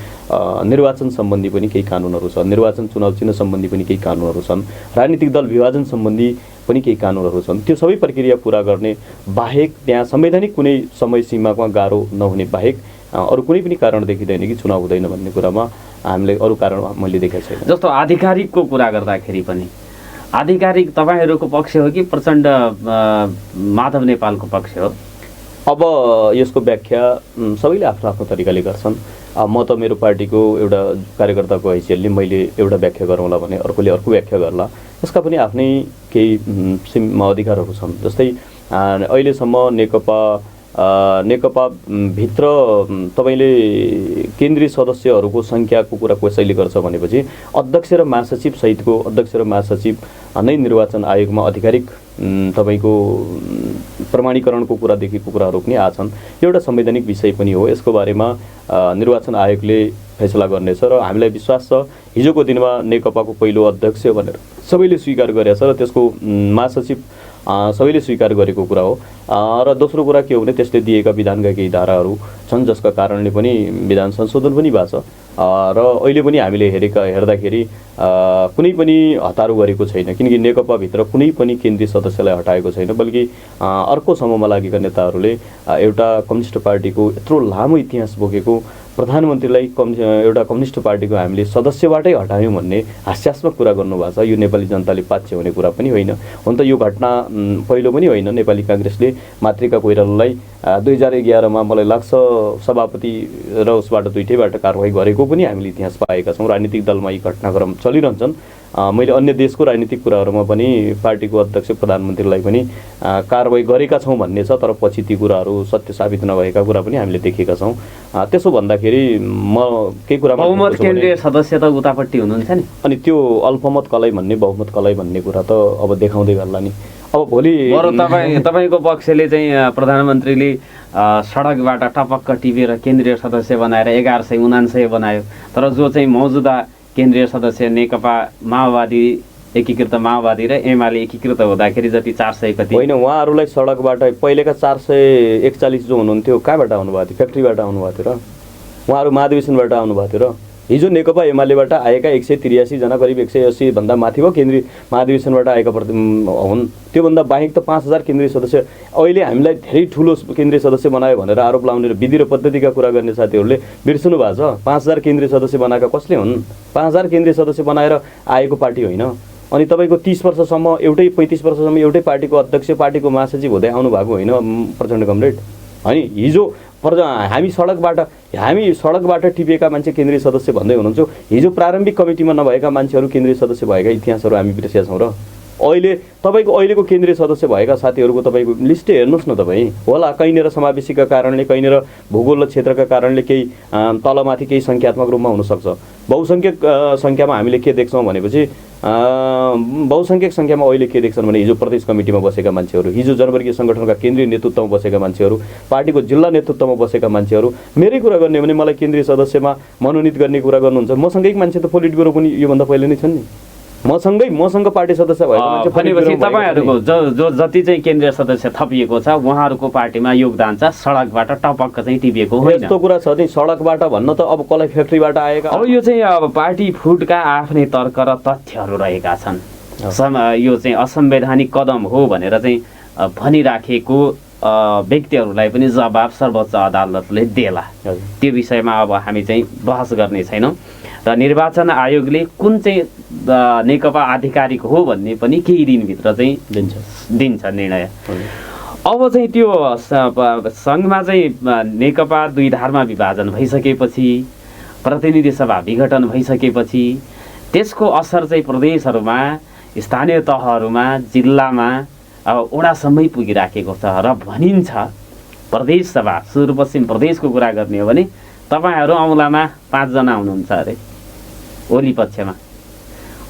निर्वाचन सम्बन्धी पनि केही कानुनहरू छन्, निर्वाचन चुनाव चिन्ह सम्बन्धी पनि केही कानुनहरू छन्, राजनीतिक दल विभाजन सम्बन्धी पनि केही कानुनहरू छन्। त्यो सबै प्रक्रिया पुरा गर्ने बाहेक त्यहाँ संवैधानिक कुनै समय सीमामा गाह्रो नहुने बाहेक अरू कुनै पनि कारण देखिँदैन कि चुनाव हुँदैन भन्ने कुरामा हामीले अरू कारण मैले देखेको छैन। जस्तो आधिकारिकको कुरा गर्दाखेरि पनि आधिकारिक तपाईँहरूको पक्ष हो कि प्रचण्ड माधव नेपालको पक्ष हो? अब यसको व्याख्या सबैले आफ्नो आफ्नो तरिकाले गर्छन्। म त मेरो पार्टीको एउटा कार्यकर्ताको हैसियतले मैले एउटा व्याख्या गरौँला भने अर्कोले अर्को व्याख्या गर्ला, यसका पनि आफ्नै केही अधिकारहरू छन्। जस्तै अहिलेसम्म नेकपा भित्र तपाईँले केन्द्रीय सदस्यहरूको सङ्ख्याको कुरा कसैले गर्छ भनेपछि अध्यक्ष र महासचिव सहितको अध्यक्ष र महासचिव नै निर्वाचन आयोगमा आधिकारिक तपाईँको प्रमाणीकरणको कुरादेखिको कुराहरू पनि आछन्। एउटा संवैधानिक विषय पनि हो, यसको बारेमा निर्वाचन आयोगले फैसला गर्नेछ र हामीलाई विश्वास छ हिजोको दिनमा नेकपाको पहिलो अध्यक्ष भनेर सबैले स्वीकार गरेछ र त्यसको महासचिव सबैले स्वीकार गरेको कुरा हो। र दोस्रो कुरा के हो भने त्यसले दिएका विधानका केही धाराहरू छन् जसका कारणले पनि विधान संशोधन पनि भएको छ र अहिले पनि हामीले हेर्दाखेरि कुनै पनि हतारो गरेको छैन, किनकि नेकपाभित्र कुनै पनि केन्द्रीय सदस्यलाई हटाएको छैन, बल्कि अर्को समूहमा लागेका नेताहरूले एउटा कम्युनिस्ट पार्टीको यत्रो लामो इतिहास बोकेको प्रधानमन्त्रीलाई एउटा कम्युनिस्ट पार्टीको हामीले सदस्यबाटै हटायौँ भन्ने हास्यास्पद कुरा गर्नुभएको छ। यो नेपाली जनताले पाच्य हुने कुरा पनि होइन। हुन त यो घटना पहिलो पनि होइन। नेपाली काङ्ग्रेसले मातृका कोइरालालाई 2011मा मलाई लाग्छ सभापति र उसबाट दुईटैबाट कारवाही गरेको पनि हामीले इतिहास पाएका छौँ। राजनीतिक दलमा यी घटनाक्रम चलिरहन्छन्। मैले अन्य देशको राजनीतिक कुराहरूमा पनि पार्टीको अध्यक्ष प्रधानमन्त्रीलाई पनि कारवाही गरेका छौँ भन्ने छ, तर पछि ती कुराहरू सत्य साबित नभएका कुरा पनि हामीले देखेका छौँ। त्यसो भन्दाखेरि म केही कुरामा बहुमत केन्द्रीय सदस्य त उतापट्टि हुनुहुन्छ नि, अनि त्यो अल्पमत कलै भन्ने बहुमत कलै भन्ने कुरा त अब देखाउँदै गर्ला नि। अब भोलि तपाईँको पक्षले चाहिँ प्रधानमन्त्रीले सडकबाट टपक्क टिपेर केन्द्रीय सदस्य बनाएर 1199 बनायो, तर जो चाहिँ मौजुदा केन्द्रीय सदस्य नेकपा माओवादी एकीकृत माओवादी र एमाले एकीकृत हुँदाखेरि जति 400 कति होइन, उहाँहरूलाई सडकबाट पहिलेका 441 जो हुनुहुन्थ्यो कहाँबाट आउनुभएको थियो? फ्याक्ट्रीबाट आउनुभएको थियो र उहाँहरू महाधिवेशनबाट आउनुभएको थियो र हिजो नेकपा एमालेबाट आएका 183 जना करिब 180 भन्दा माथि भयो केन्द्रीय महाधिवेशनबाट आएका हुन्। त्योभन्दा बाहेक त 5000 केन्द्रीय सदस्य अहिले हामीलाई धेरै ठुलो केन्द्रीय सदस्य बनायो भनेर आरोप लाउने र विधि र पद्धतिका कुरा गर्ने साथीहरूले बिर्सनु भएको छ। 5000 केन्द्रीय सदस्य बनाएका कसले हुन्? 5000 केन्द्रीय सदस्य बनाएर आएको पार्टी होइन। अनि तपाईँको 30 वर्षसम्म एउटै 35 वर्षसम्म एउटै पार्टीको अध्यक्ष पार्टीको महासचिव हुँदै आउनु भएको होइन प्रचण्ड कमरेड होइन। हिजो हामी सडकबाट टिपेका मान्छे केन्द्रीय सदस्य भन्दै हुनुहुन्छ। हिजो प्रारम्भिक कमिटीमा नभएका मान्छेहरू केन्द्रीय सदस्य भएका इतिहासहरू हामी बिर्सेका छौँ र अहिले तपाईँको अहिलेको केन्द्रीय सदस्य भएका साथीहरूको तपाईँको लिस्टै हेर्नुहोस् न तपाईँ। होला कहीँनिर समावेशीका कारणले, कहीँनिर भूगोल र क्षेत्रका कारणले केही तलमाथि केही सङ्ख्यात्मक रूपमा हुनसक्छ। बहुसङ्ख्यक सङ्ख्यामा हामीले के देख्छौँ भनेपछि बहुसङ्ख्यक सङ्ख्यामा अहिले के देख्छन् भने हिजो प्रदेश कमिटीमा बसेका मान्छेहरू, हिजो जनवर्गीय सङ्गठनका केन्द्रीय नेतृत्वमा बसेका मान्छेहरू, पार्टीको जिल्ला नेतृत्वमा बसेका मान्छेहरू। मेरै कुरा गर्ने भने मलाई केन्द्रीय सदस्यमा मनोनित गर्ने कुरा गर्नुहुन्छ। मसँगै मान्छे त पोलिट ब्युरो पनि योभन्दा पहिले नै छन् नि। मसँग पार्टी सदस्य भएको मान्छे भनेपछि तपाईँहरूको जो जति चाहिँ केन्द्रीय सदस्य थपिएको छ उहाँहरूको पार्टीमा योगदान छ, सडकबाट टपक्क चाहिँ टिपिएको होइन। यस्तो कुरा छ नि, सडकबाट भन्न त अब कसलाई फ्याक्ट्रीबाट आएका। अब यो चाहिँ अब पार्टी फुटका आफ्नै तर्क र तथ्यहरू रहेका छन्। यो चाहिँ असंवैधानिक कदम हो भनेर चाहिँ भनिराखेको व्यक्तिहरूलाई पनि जवाब सर्वोच्च अदालतले देला। त्यो विषयमा अब हामी चाहिँ बहस गर्ने छैनौँ र निर्वाचन आयोगले कुन चाहिँ नेकपा आधिकारिक हो भन्ने पनि केही दिनभित्र चाहिँ दिन्छ निर्णय। अब चाहिँ त्यो सङ्घमा चाहिँ नेकपा दुई धारमा विभाजन भइसकेपछि, प्रतिनिधि सभा विघटन भइसकेपछि त्यसको असर चाहिँ प्रदेशहरूमा, स्थानीय तहहरूमा, जिल्लामा अब वडासम्मै पुगिराखेको छ र भनिन्छ प्रदेश सभा सुदूरपश्चिम प्रदेशको कुरा गर्ने हो भने तपाईँहरू औँलामा 5 जना हुनुहुन्छ अरे ओली पक्षमा,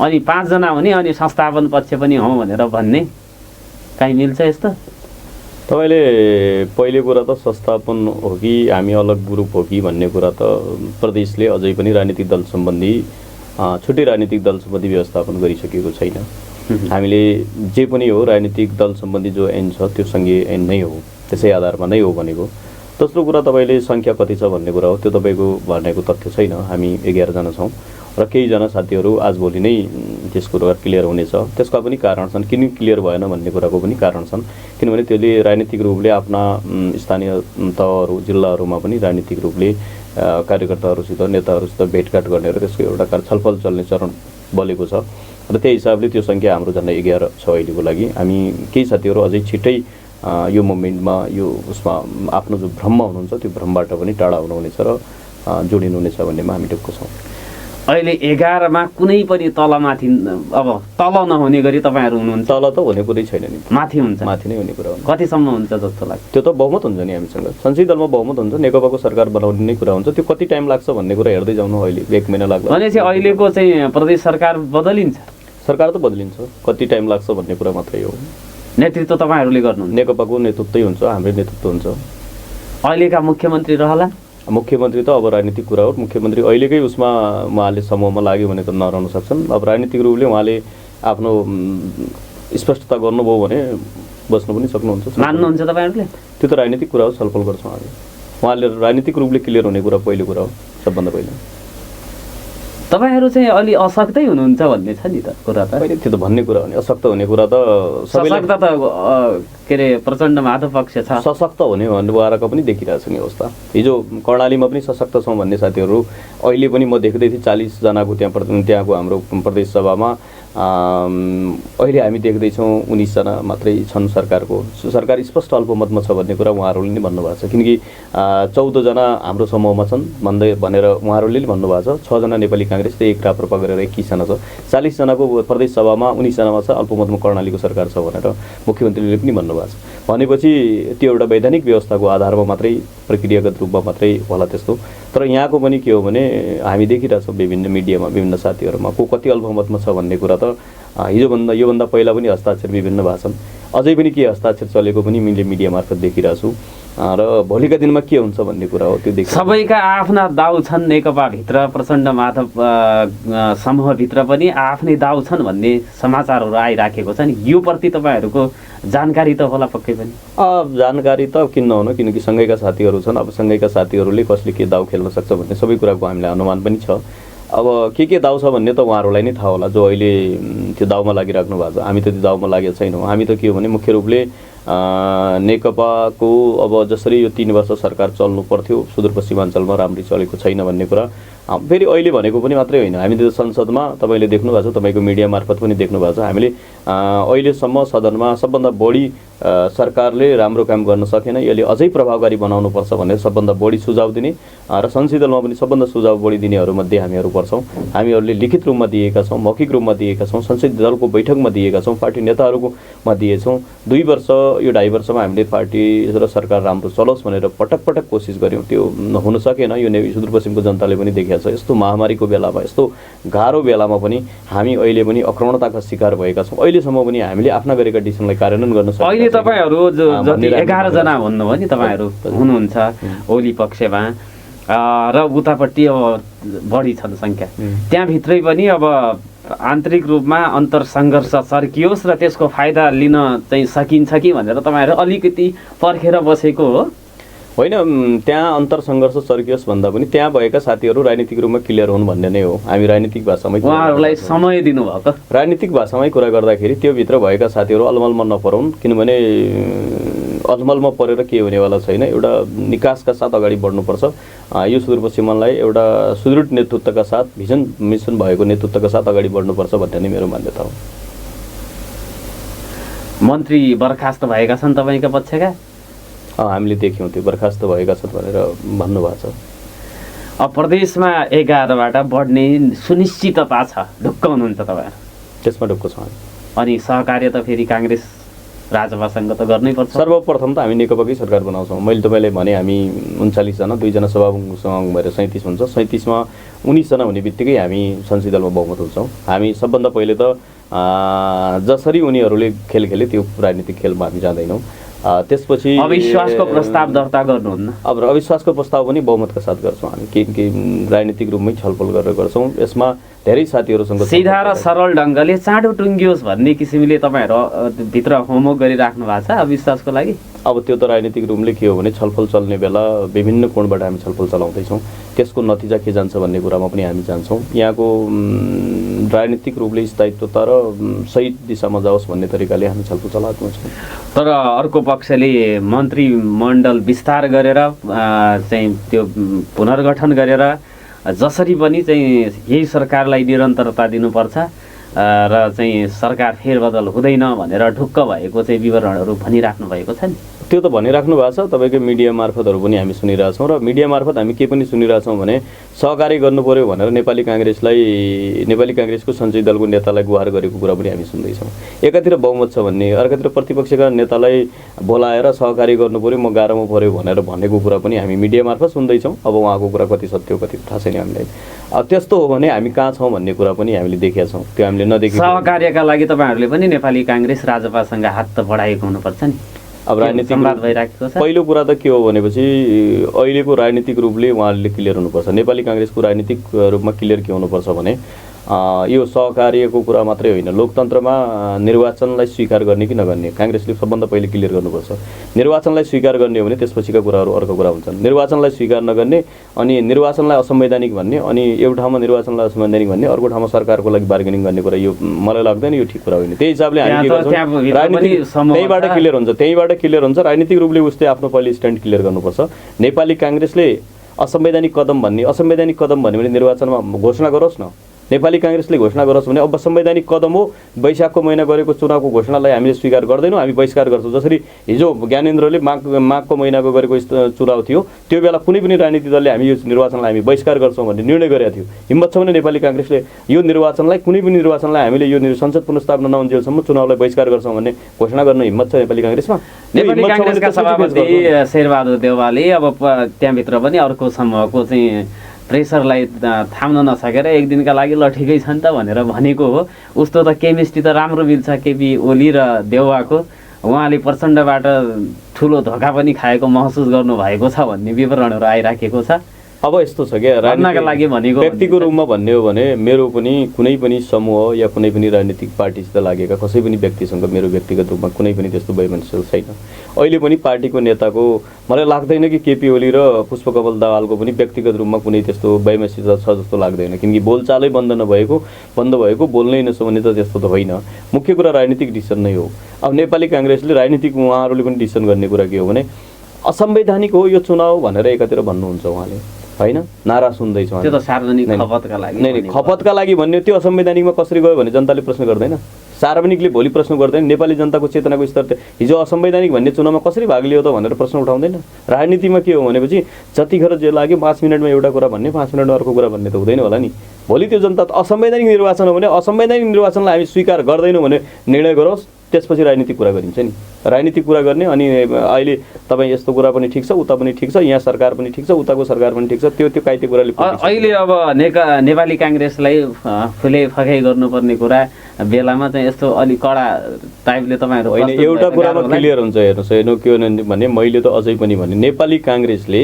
अनि 5 जना हुने अनि संस्थापन पक्ष पनि हौँ भनेर भन्ने कहीँ मिल्छ यस्तो? तपाईँले पहिले कुरा त संस्थापन हो कि हामी अलग ग्रुप हो कि भन्ने कुरा त प्रदेशले अझै पनि राजनीतिक दल सम्बन्धी छुट्टै राजनीतिक दल सम्बन्धी व्यवस्थापन गरिसकेको छैन। हामीले जे पनि हो राजनीतिक दल सम्बन्धी जो ऐन छ त्यो सङ्घीय ऐन नै हो, त्यसै आधारमा नै हो भनेको। दोस्रो कुरा तपाईँले सङ्ख्या कति छ भन्ने कुरा हो, त्यो तपाईँको भनेको तथ्य छैन। हामी 11 जना छौँ र केहीजना साथीहरू आजभोलि नै त्यसको कुरा क्लियर हुनेछ। त्यसका पनि कारण छन्, किन क्लियर भएन भन्ने कुराको पनि कारण छन्। किनभने त्यसले राजनीतिक रूपले आफ्ना स्थानीय तहहरू जिल्लाहरूमा पनि राजनीतिक रूपले कार्यकर्ताहरूसित नेताहरूसित भेटघाट गर्ने र त्यसको एउटा छलफल चल्ने चरण बलेको छ र त्यही हिसाबले त्यो सङ्ख्या हाम्रो झन्डै 11 छ अहिलेको लागि। हामी केही साथीहरू अझै छिट्टै यो मुभमेन्टमा यो उसमा आफ्नो जो भ्रममा हुनुहुन्छ त्यो भ्रमबाट पनि टाढा हुनुहुनेछ र जोडिनुहुनेछ भन्नेमा हामी ढुक्क छौँ। अहिले 11 मा कुनै पनि तलमाथि अब तल नहुने गरी तपाईँहरू हुनुहुन्छ? तल त हुने कुरै छैन नि, माथि हुन्छ, माथि नै हुने कुरा हो। कतिसम्म हुन्छ जस्तो लाग्छ? त्यो त बहुमत हुन्छ नि हामीसँग, संसदीय दलमा बहुमत हुन्छ, नेकपाको सरकार बनाउने नै कुरा हुन्छ। त्यो कति टाइम लाग्छ भन्ने कुरा हेर्दै जाउनु, अहिले 1 महिना लाग्ला। भनेपछि अहिलेको चाहिँ प्रदेश सरकार बदलिन्छ? सरकार त बदलिन्छ, कति टाइम लाग्छ भन्ने कुरा मात्रै हो। नेतृत्व तपाईँहरूले गर्नुहुन्छ? नेकपाको नेतृत्वै हुन्छ, हाम्रै नेतृत्व हुन्छ। अहिलेका मुख्यमन्त्री रहला? मुख्यमन्त्री त अब राजनीतिक कुरा हो, मुख्यमन्त्री अहिलेकै उसमा उहाँले समूहमा लाग्यो भने त नरहन सक्छन्। अब राजनीतिक रूपले उहाँले आफ्नो स्पष्टता गर्नुभयो भने बस्नु पनि सक्नुहुन्छ। मान्नुहुन्छ तपाईँहरूले? त्यो त राजनीतिक कुरा हो, छलफल गर्छौँ हामी। उहाँले राजनीतिक रूपले क्लियर हुने कुरा पहिलो कुरा हो, सबभन्दा पहिला। तपाईँहरू चाहिँ अलि असक्तै हुनुहुन्छ भन्ने छ नि त कुरा त? होइन, त्यो त भन्ने कुरा हो नि, अशक्त हुने कुरा त सशक्त त के अरे प्रचण्ड माधव पक्ष छ। सशक्त हुने भन्नेवारको पनि देखिरहेको छ नि अवस्था। हिजो कर्णालीमा पनि सशक्त छौँ भन्ने साथीहरू अहिले पनि म देख्दै थिएँ 40 जनाको त्यहाँको हाम्रो प्रदेश सभामा अहिले हामी देख्दैछौँ 19 जना मात्रै छन् सरकारको। सरकार स्पष्ट अल्पमतमा छ भन्ने कुरा उहाँहरूले नै भन्नुभएको छ। किनकि 14 जना हाम्रो समूहमा छन् भनेर उहाँहरूले नै भन्नुभएको छ। 6 जना नेपाली काङ्ग्रेस र 1 राप्रपा गरेर 21 जना छ। 40 जनाको प्रदेश सभामा 19 जनामा छ अल्पमतमा कर्णालीको सरकार छ भनेर मुख्यमन्त्रीले पनि भन्नुभएको छ। भनेपछि त्यो एउटा वैधानिक व्यवस्थाको आधारमा मात्रै प्रक्रियागत रूपमा मात्रै होला त्यस्तो। तर यहाँको पनि के हो भने हामी देखिरहेछौँ विभिन्न मिडियामा विभिन्न साथीहरूमा को कति अल्पमतमा छ भन्ने कुरा त हिजोभन्दा योभन्दा पहिला पनि हस्ताक्षर विभिन्न भएको छन्। अझै पनि के हस्ताक्षर चलेको पनि मैले मिडिया मार्फत देखिरहेछु र भोलिका दिनमा के हुन्छ भन्ने कुरा हो त्यो देखि। सबैका आफ्ना दाउ छन्, नेकपाभित्र प्रचण्ड माधव समूहभित्र पनि आफ्नै दाउ छन् भन्ने समाचारहरू आइराखेको छ नि। यो प्रति तपाईँहरूको जानकारी त होला पक्कै पनि? जानकारी त किन नहुनु, किनकि सँगैका साथीहरू छन्। अब सँगैका साथीहरूले कसले के दाउ खेल्न सक्छ भन्ने सबै कुराको हामीलाई अनुमान पनि छ। अब के दाउ छ भन्ने त उहाँहरूलाई नै थाहा होला जो अहिले त्यो दाउमा लागिराख्नु भएको छ। हामी त त्यो दाउमा लागेको छैनौँ। हामी त के हो भने मुख्य रूपले नेकपाको अब जसरी यो 3 वर्ष सरकार चल्नु पर्थ्यो सुदूरपश्चिमाञ्चलमा राम्ररी चलेको छैन भन्ने कुरा फेरि अहिले भनेको पनि मात्रै होइन। हामीले संसदमा तपाईँले देख्नु भएको छ, तपाईँको मिडिया मार्फत पनि देख्नु भएको छ, हामीले अहिलेसम्म सदनमा सबभन्दा बढी सरकारले राम्रो काम गर्न सकेन, यसले अझै प्रभावकारी बनाउनुपर्छ भनेर सबभन्दा बढी सुझाव दिने र संसदीय दलमा पनि सबभन्दा सुझाव बढी दिनेहरूमध्ये हामीहरू पर्छौँ। हामीहरूले लिखित रूपमा दिएका छौँ, मौखिक रूपमा दिएका छौँ, संसदीय दलको बैठकमा दिएका छौँ, पार्टी नेताहरूकोमा दिएछौँ। 2 वर्ष यो 2.5 वर्षमा हामीले पार्टी र सरकार राम्रो चलोस् भनेर पटक पटक कोसिस गऱ्यौँ। त्यो हुन सकेन। यो सुदूरपश्चिमको जनताले पनि देखेको छ। यस्तो महामारीको बेलामा, यस्तो गाह्रो बेलामा पनि हामी अहिले पनि आक्रमणताका शिकार भएका छौँ। अहिलेसम्म पनि हामीले आफ्ना गरेका डिसिसनलाई कार्यान्वयन गर्न सक्छौँ। अहिले तपाईँहरू जति 11 जना भन्नुभयो नि तपाईँहरू हुनुहुन्छ ओली पक्षमा र उतापट्टि अब बढी छन् सङ्ख्या, त्यहाँभित्रै पनि अब आन्तरिक रूपमा अन्तरसङ्घर्ष चर्कियोस् र त्यसको फाइदा लिन चाहिँ सकिन्छ कि भनेर तपाईँहरू अलिकति पर्खेर बसेको हो? होइन, त्यहाँ अन्तरसङ्घर्ष चर्कियोस् भन्दा पनि त्यहाँ भएका साथीहरू राजनीतिक रूपमा क्लियर हुन् भन्ने नै हो। हामी राजनीतिक भाषामै उहाँहरूलाई समय दिनुभएको, राजनीतिक भाषामै कुरा गर्दाखेरि त्योभित्र भएका साथीहरू अलमलमा नपराउन्। किनभने अलमलमा परेर के हुनेवाला छैन। एउटा निकासका साथ अगाडि बढ्नुपर्छ। यो सुदूरपश्चिमलाई एउटा सुदृढ नेतृत्वका साथ भिजन मिसन भएको नेतृत्वका साथ अगाडि बढ्नुपर्छ भन्ने नै मेरो मान्यता हो। मन्त्री बर्खास्त भएका छन् तपाईँका पक्षका? हामीले देख्यौँ त्यो बर्खास्त भएका छन् भनेर भन्नुभएको छ। अब प्रदेशमा 11बाट बढ्ने सुनिश्चितता छ, ढुक्क हुनुहुन्छ तपाईँहरू? त्यसमा ढुक्क छौँ। अनि सहकार्य त फेरि काङ्ग्रेस राजपासँग त गर्नै पर्छ। सर्वप्रथम त हामी नेकपाकै सरकार बनाउँछौँ। मैले तपाईँलाई भने हामी 39 जना, 2 जना सभामुखसँग भएर 37 हुन्छ। 37मा 19 जना हुने बित्तिकै हामी संसदीय दलमा बहुमत हुन्छौँ। हामी सबभन्दा पहिले त जसरी उनीहरूले खेल खेले त्यो राजनीतिक खेलमा हामी जाँदैनौँ। त्यसपछि अविश्वासको प्रस्ताव दर्ता गर्नुहुन्न? अब अविश्वासको प्रस्ताव पनि बहुमतका साथ गर्छौँ हामी, किनकि राजनीतिक रूपमै छलफल गरेर गर्छौँ। यसमा धेरै साथीहरूसँग सिधा र सरल ढङ्गले चाँडो टुङ्गियोस् भन्ने किसिमले तपाईँहरू भित्र होमवर्क गरिराख्नु भएको छ अविश्वासको लागि? अब त्यो त राजनीतिक रूपले के हो भने छलफल चल्ने बेला विभिन्न कोणबाट हामी छलफल चलाउँदैछौँ, त्यसको नतिजा के जान्छ भन्ने कुरामा पनि हामी जान्छौँ। यहाँको राजनीतिक रूपले स्थायित्वता र सही दिशामा जाओस् भन्ने तरिकाले हामी छलफल चलाएको छौँ। तर अर्को पक्षले मन्त्रीमण्डल विस्तार गरेर चाहिँ त्यो पुनर्गठन गरेर जसरी पनि चाहिँ यही सरकारलाई निरन्तरता दिनुपर्छ र चाहिँ सरकार फेरबदल हुँदैन भनेर ढुक्क भएको चाहिँ विवरणहरू भनिराख्नु भएको छ नि। त्यो त भनिराख्नु भएको छ, तपाईँको मिडिया मार्फतहरू पनि हामी सुनिरहेछौँ र मिडिया मार्फत हामी के पनि सुनिरहेछौँ भने सहकारी गर्नु पर्यो भनेर नेपाली काङ्ग्रेसको सञ्चय दलको नेतालाई गुहार गरेको कुरा पनि हामी सुन्दैछौँ। एकातिर बहुमत छ भन्ने, अर्कातिर प्रतिपक्षका नेतालाई बोलाएर सहकारी गर्नु पर्यो, म गाह्रोमा पर्यो भनेर भनेको कुरा पनि हामी मिडिया मार्फत सुन्दैछौँ। अब उहाँको कुरा कति सत्य हो कति थाहा छैन हामीलाई। त्यस्तो हो भने हामी कहाँ छौँ भन्ने कुरा पनि हामीले देखेका छौँ, त्यो हामीले नदेखेको। सहकार्यका लागि तपाईँहरूले पनि नेपाली काङ्ग्रेस राजपासँग हात त बढाएको हुनुपर्छ नि। अब राजनीतिक संवाद भइराखेको छ। पहिलो कुरा त के हो भनेपछि अहिलेको राजनीतिक रूपले उहाँहरूले क्लियर हुनुपर्छ। नेपाली काङ्ग्रेसको राजनीतिक रूपमा क्लियर के हुनुपर्छ भने यो सहकार्यको कुरा मात्रै होइन, लोकतन्त्रमा निर्वाचनलाई स्वीकार गर्ने कि नगर्ने काङ्ग्रेसले सबभन्दा पहिले क्लियर गर्नुपर्छ। निर्वाचनलाई स्वीकार गर्ने हो भने त्यसपछिका कुराहरू अर्को कुरा हुन्छन्। निर्वाचनलाई स्वीकार नगर्ने अनि निर्वाचनलाई असंवैधानिक भन्ने, अनि एउटा ठाउँमा निर्वाचनलाई असंवैधानिक भन्ने, अर्को ठाउँमा सरकारको लागि बार्गेनिङ गर्ने कुरा, यो मलाई लाग्दैन यो ठिक कुरा होइन। त्यही हिसाबले हामी के गर्छौँ, त्यहीँबाट क्लियर हुन्छ। राजनीतिक रूपले उसले आफ्नो पहिले स्ट्यान्ड क्लियर गर्नुपर्छ। नेपाली काङ्ग्रेसले असंवैधानिक कदम भन्ने भने निर्वाचनमा घोषणा गरोस् न। नेपाली काङ्ग्रेसले घोषणा गरोस् भने अब संवैधानिक कदम हो, वैशाखको महिना गरेको चुनावको घोषणालाई हामीले स्वीकार गर्दैनौँ, हामी बहिष्कार गर्छौँ। जसरी हिजो ज्ञानेन्द्रले माघको महिनाको गरेको चुनाव थियो, त्यो बेला कुनै पनि राजनीतिक दलले हामी यो निर्वाचनलाई हामी बहिष्कार गर्छौँ भन्ने निर्णय गरेको थियो। हिम्मत छ भने नेपाली काङ्ग्रेसले यो निर्वाचनलाई, कुनै पनि निर्वाचनलाई हामीले यो संसद पुनर्स्थापना नहुन्जेलसम्म चुनावलाई बहिष्कार गर्छौँ भन्ने घोषणा गर्न हिम्मत छ नेपाली काङ्ग्रेसमा? नेपाली काङ्ग्रेसका सभापति शेरबहादुर देउवाले अब त्यहाँभित्र पनि अर्को समूहको चाहिँ प्रेसरलाई थाम्न नसकेर एक दिनका लागि ल ठिकै छ नि त भनेर भनेको हो। उस्तो त केमिस्ट्री त राम्रो मिल्छ केपी ओली र देउवाको। उहाँले प्रचण्डबाट ठुलो धोका पनि खाएको महसुस गर्नुभएको छ भन्ने विवरणहरू आइराखेको छ। अब यस्तो छ क्या, राजनीतिका लागि भनेको व्यक्तिको रूपमा भन्ने हो भने मेरो पनि कुनै पनि समूह या कुनै पनि राजनीतिक पार्टीसित लागेका कसै पनि व्यक्तिसँग मेरो व्यक्तिगत रूपमा कुनै पनि त्यस्तो वैमनस्य छैन। अहिले पनि पार्टीको नेताको मलाई लाग्दैन कि केपी ओली र पुष्पकमल दाहालको पनि व्यक्तिगत रूपमा कुनै त्यस्तो वैमनस्य छ जस्तो लाग्दैन, किनकि बोलचालै बन्द भएको बोल्नै नसो भने त त्यस्तो त होइन। मुख्य कुरा राजनीतिक डिसिसन नै हो। अब नेपाली काङ्ग्रेसले राजनीतिक उहाँहरूले पनि डिसिसन गर्ने कुरा के हो भने असंवैधानिक हो यो चुनाव भनेर एकातिर भन्नुहुन्छ उहाँले, होइन नारा सुन्दैछौँ त्यो त सार्वजनिक खपतका लागि। नै खपतका लागि भन्ने, त्यो असंवैधानिकमा कसरी गयो भने जनताले प्रश्न गर्दैन, सार्वजनिकले भोलि प्रश्न गर्दैन। नेपाली जनताको चेतनाको स्तर हिजो असंवैधानिक भन्ने चुनावमा कसरी भाग लियो त भनेर प्रश्न उठाउँदैन। राजनीतिमा के हो भनेपछि जतिखेर जे लाग्यो 5 मिनटमा एउटा कुरा भन्ने, 5 मिनटमा अर्को कुरा भन्ने त हुँदैन होला नि। भोलि त्यो जनता असंवैधानिक निर्वाचन हो भने असंवैधानिक निर्वाचनलाई हामी स्वीकार गर्दैनौँ भने निर्णय गरोस्, त्यसपछि राजनीतिक कुरा गरिन्छ नि। राजनीतिक कुरा गर्ने अनि अहिले तपाईँ यस्तो कुरा पनि ठिक छ, उता पनि ठिक छ, यहाँ सरकार पनि ठिक छ, उताको सरकार पनि ठिक छ, त्यो काइते कुराले अहिले अब नेपाली काङ्ग्रेसलाई फुले फकाइ गर्नुपर्ने कुरा बेलामा चाहिँ यस्तो अलिक कडा टाइपले तपाईँहरू होइन। एउटा कुरामा क्लियर हुन्छ, हेर्नुहोस् हेर्नु के भने मैले त अझै पनि भने नेपाली काङ्ग्रेसले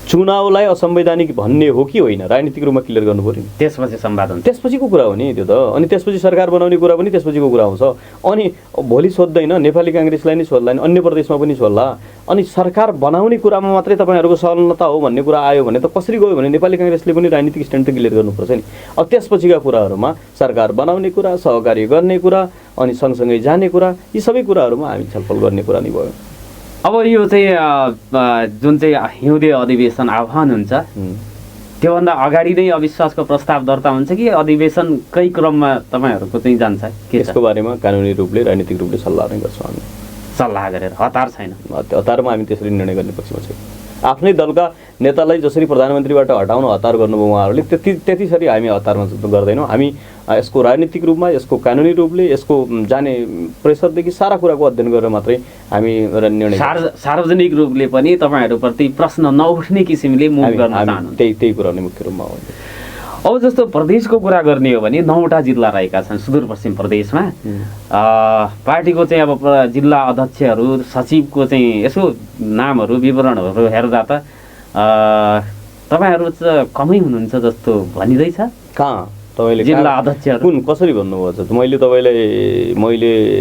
चुनावलाई असंवैधानिक भन्ने हो कि होइन राजनीतिक रूपमा क्लियर गर्नु पर्यो नि, त्यसपछि संवाद हुन्छ, त्यसपछिको कुरा हो नि त्यो त। अनि त्यसपछि सरकार बनाउने कुरा पनि त्यसपछिको कुरा आउँछ। अनि भोलि सोध्दैन नेपाली काङ्ग्रेसलाई नै सोध्ला नि, अन्य प्रदेशमा पनि सोध्ला। अनि सरकार बनाउने कुरामा मात्रै तपाईँहरूको संलग्नता हो भन्ने कुरा आयो भने त कसरी गयो भने नेपाली काङ्ग्रेसले पनि राजनीतिक स्ट्यान्ड त क्लियर गर्नुपर्छ नि। अब त्यसपछिका कुराहरूमा सरकार बनाउने कुरा, सहकार्य गर्ने कुरा, अनि सँगसँगै जाने कुरा, यी सबै कुराहरूमा हामी छलफल गर्ने कुरा नै भयो। अब यो चाहिँ जुन चाहिँ हिउँदे अधिवेशन आह्वान हुन्छ त्योभन्दा अगाडि नै अविश्वासको प्रस्ताव दर्ता हुन्छ कि अधिवेशनकै क्रममा तपाईँहरूको चाहिँ जान्छ के? यसको बारेमा कानुनी रूपले राजनीतिक रूपले सल्लाह नै गर्छौँ हामी, सल्लाह गरेर। हतार छैन, हतारमा हामी त्यसरी निर्णय गर्ने पक्षमा छैन। आफ्नै दलका नेतालाई जसरी प्रधानमन्त्रीबाट हटाउन हतार गर्नुभयो उहाँहरूले त्यतिसरी हामी हतारमा गर्दैनौँ। हामी यसको राजनीतिक रूपमा, यसको कानुनी रूपले, यसको जाने प्रेसरदेखि सारा कुराको अध्ययन गरेर मात्रै हामी निर्णय सार्वजनिक रूपले पनि तपाईँहरूप्रति प्रश्न नउठ्ने किसिमले मुभ गर्न चाहनुहुन्छ। त्यही कुरा नै मुख्य रूपमा हो। अब जस्तो प्रदेशको कुरा गर्ने हो भने 9वटा जिल्ला रहेका छन् सुदूरपश्चिम प्रदेशमा। पार्टीको चाहिँ अब जिल्ला अध्यक्षहरू सचिवको चाहिँ यसो नामहरू विवरणहरू हेर्दा त तपाईँहरू चाहिँ कमै हुनुहुन्छ जस्तो भनिँदैछ। कहाँ तपाईँले जिल्ला अध्यक्षहरू कुन कसरी भन्नुभएको छ? मैले तपाईँलाई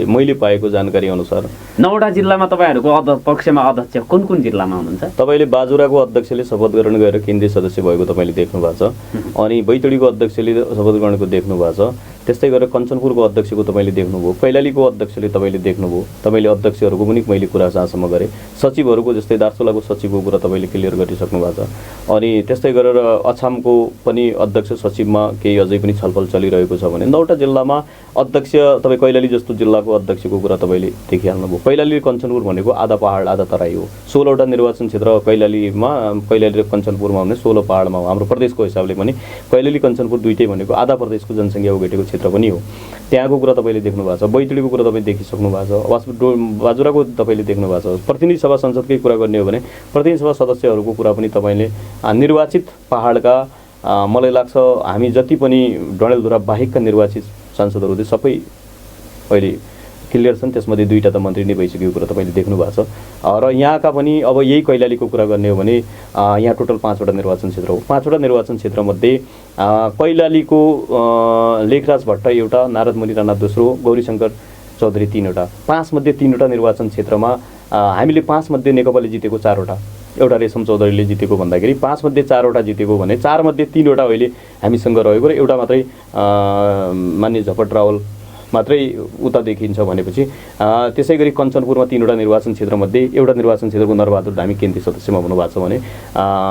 मैले पाएको जानकारी अनुसार 9वटा जिल्लामा तपाईँहरूको पक्षमा अध्यक्ष कुन कुन जिल्लामा हुनुहुन्छ? तपाईँले बाजुराको अध्यक्षले शपथ ग्रहण गरेर केन्द्रीय सदस्य भएको तपाईँले देख्नु भएको छ। अनि बैतडीको अध्यक्षले शपथ ग्रहणको देख्नु भएको छ। त्यस्तै गरेर कञ्चनपुरको अध्यक्षको तपाईँले देख्नुभयो, कैलालीको अध्यक्षले तपाईँले देख्नुभयो। तपाईँले अध्यक्षहरूको पनि मैले कुरा जहाँसम्म गरेँ, सचिवहरूको जस्तै दार्चुलाको सचिवको कुरा तपाईँले क्लियर गरिसक्नु भएको छ। अनि त्यस्तै गरेर अछामको पनि अध्यक्ष सचिवमा केही अझै पनि छलफल चलिरहेको छ भने 9वटा जिल्लामा अध्यक्ष तपाईँ कैलाली जस्तो जिल्लाको अध्यक्षको कुरा तपाईँले देखिहाल्नुभयो। कैलाली कञ्चनपुर भनेको आधा पहाड आधा तराई हो। 16वटा निर्वाचन क्षेत्र कैलाली र कञ्चनपुरमा भने 16 पहाडमा हो। हाम्रो प्रदेशको हिसाबले पनि कैलाली कञ्चनपुर दुइटै भनेको आधा प्रदेशको जनसङ्ख्या ओगटेको क्षेत्र पनि हो। त्यहाँको कुरा तपाईँले देख्नु भएको छ। बैतडीको कुरा तपाईँ देखिसक्नु भएको छ। बाजुराको तपाईँले देख्नु भएको छ। प्रतिनिधि सभा संसदकै कुरा गर्ने हो भने प्रतिनिधि सभा सदस्यहरूको कुरा पनि तपाईँले निर्वाचित पहाडका मलाई लाग्छ हामी जति पनि डडेलधुरा बाहेकका निर्वाचित सांसदहरू चाहिँ सबै अहिले क्लियर छन्। त्यसमध्ये 2टा त मन्त्री नै भइसकेको कुरा तपाईँले देख्नु भएको छ। र यहाँका पनि अब यही कैलालीको कुरा गर्ने हो भने यहाँ टोटल 5वटा निर्वाचन क्षेत्र हो। 5वटा निर्वाचन क्षेत्रमध्ये कैलालीको लेखराज भट्ट एउटा, नारद मुनि राणा दोस्रो, गौरीशङ्कर चौधरी 3वटा। 5 मध्ये 3वटा निर्वाचन क्षेत्रमा हामीले 5 मध्ये नेकपाले जितेको 4वटा, एउटा रेशम चौधरीले जितेको भन्दाखेरि 5 मध्ये 4वटा जितेको भने 4 मध्ये 3वटा अहिले हामीसँग रहेको र एउटा मात्रै मान्य झपट रावल मात्रै उता देखिन्छ भनेपछि त्यसै गरी कञ्चनपुरमा 3वटा निर्वाचन क्षेत्रमध्ये एउटा निर्वाचन क्षेत्रको नरबहादुर धामी केन्द्रीय सदस्यमा हुनुभएको छ भने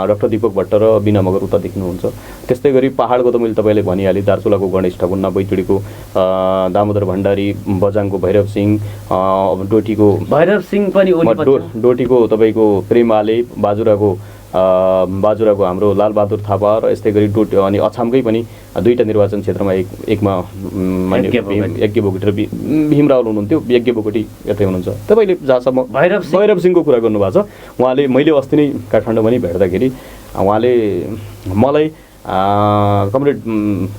डाक्टर दीपक भट्ट र बिना मगर उता देखिनुहुन्छ। त्यस्तै गरी पहाडको त मैले तपाईँले भनिहालेँ, दार्चुलाको गणेश ठकुन्ना, बैतडीको दामोदर भण्डारी, बजाङको भैरव सिंह, डोटीको भैरव सिंह पनि डोटीको तपाईँको प्रेम आले, बाजुराको हाम्रो लालबहादुर थापा र यस्तै गरी अनि अछामकै पनि 2टा निर्वाचन क्षेत्रमा एकमा यज्ञ बोगटी र भीम रावल हुनुहुन्थ्यो, यज्ञ बोगटी यतै हुनुहुन्छ। तपाईँले जहाँसम्म भैरव सिंहको कुरा गर्नुभएको छ, उहाँले मैले अस्ति नै काठमाडौँमा नि भेट्दाखेरि उहाँले मलाई कमरेड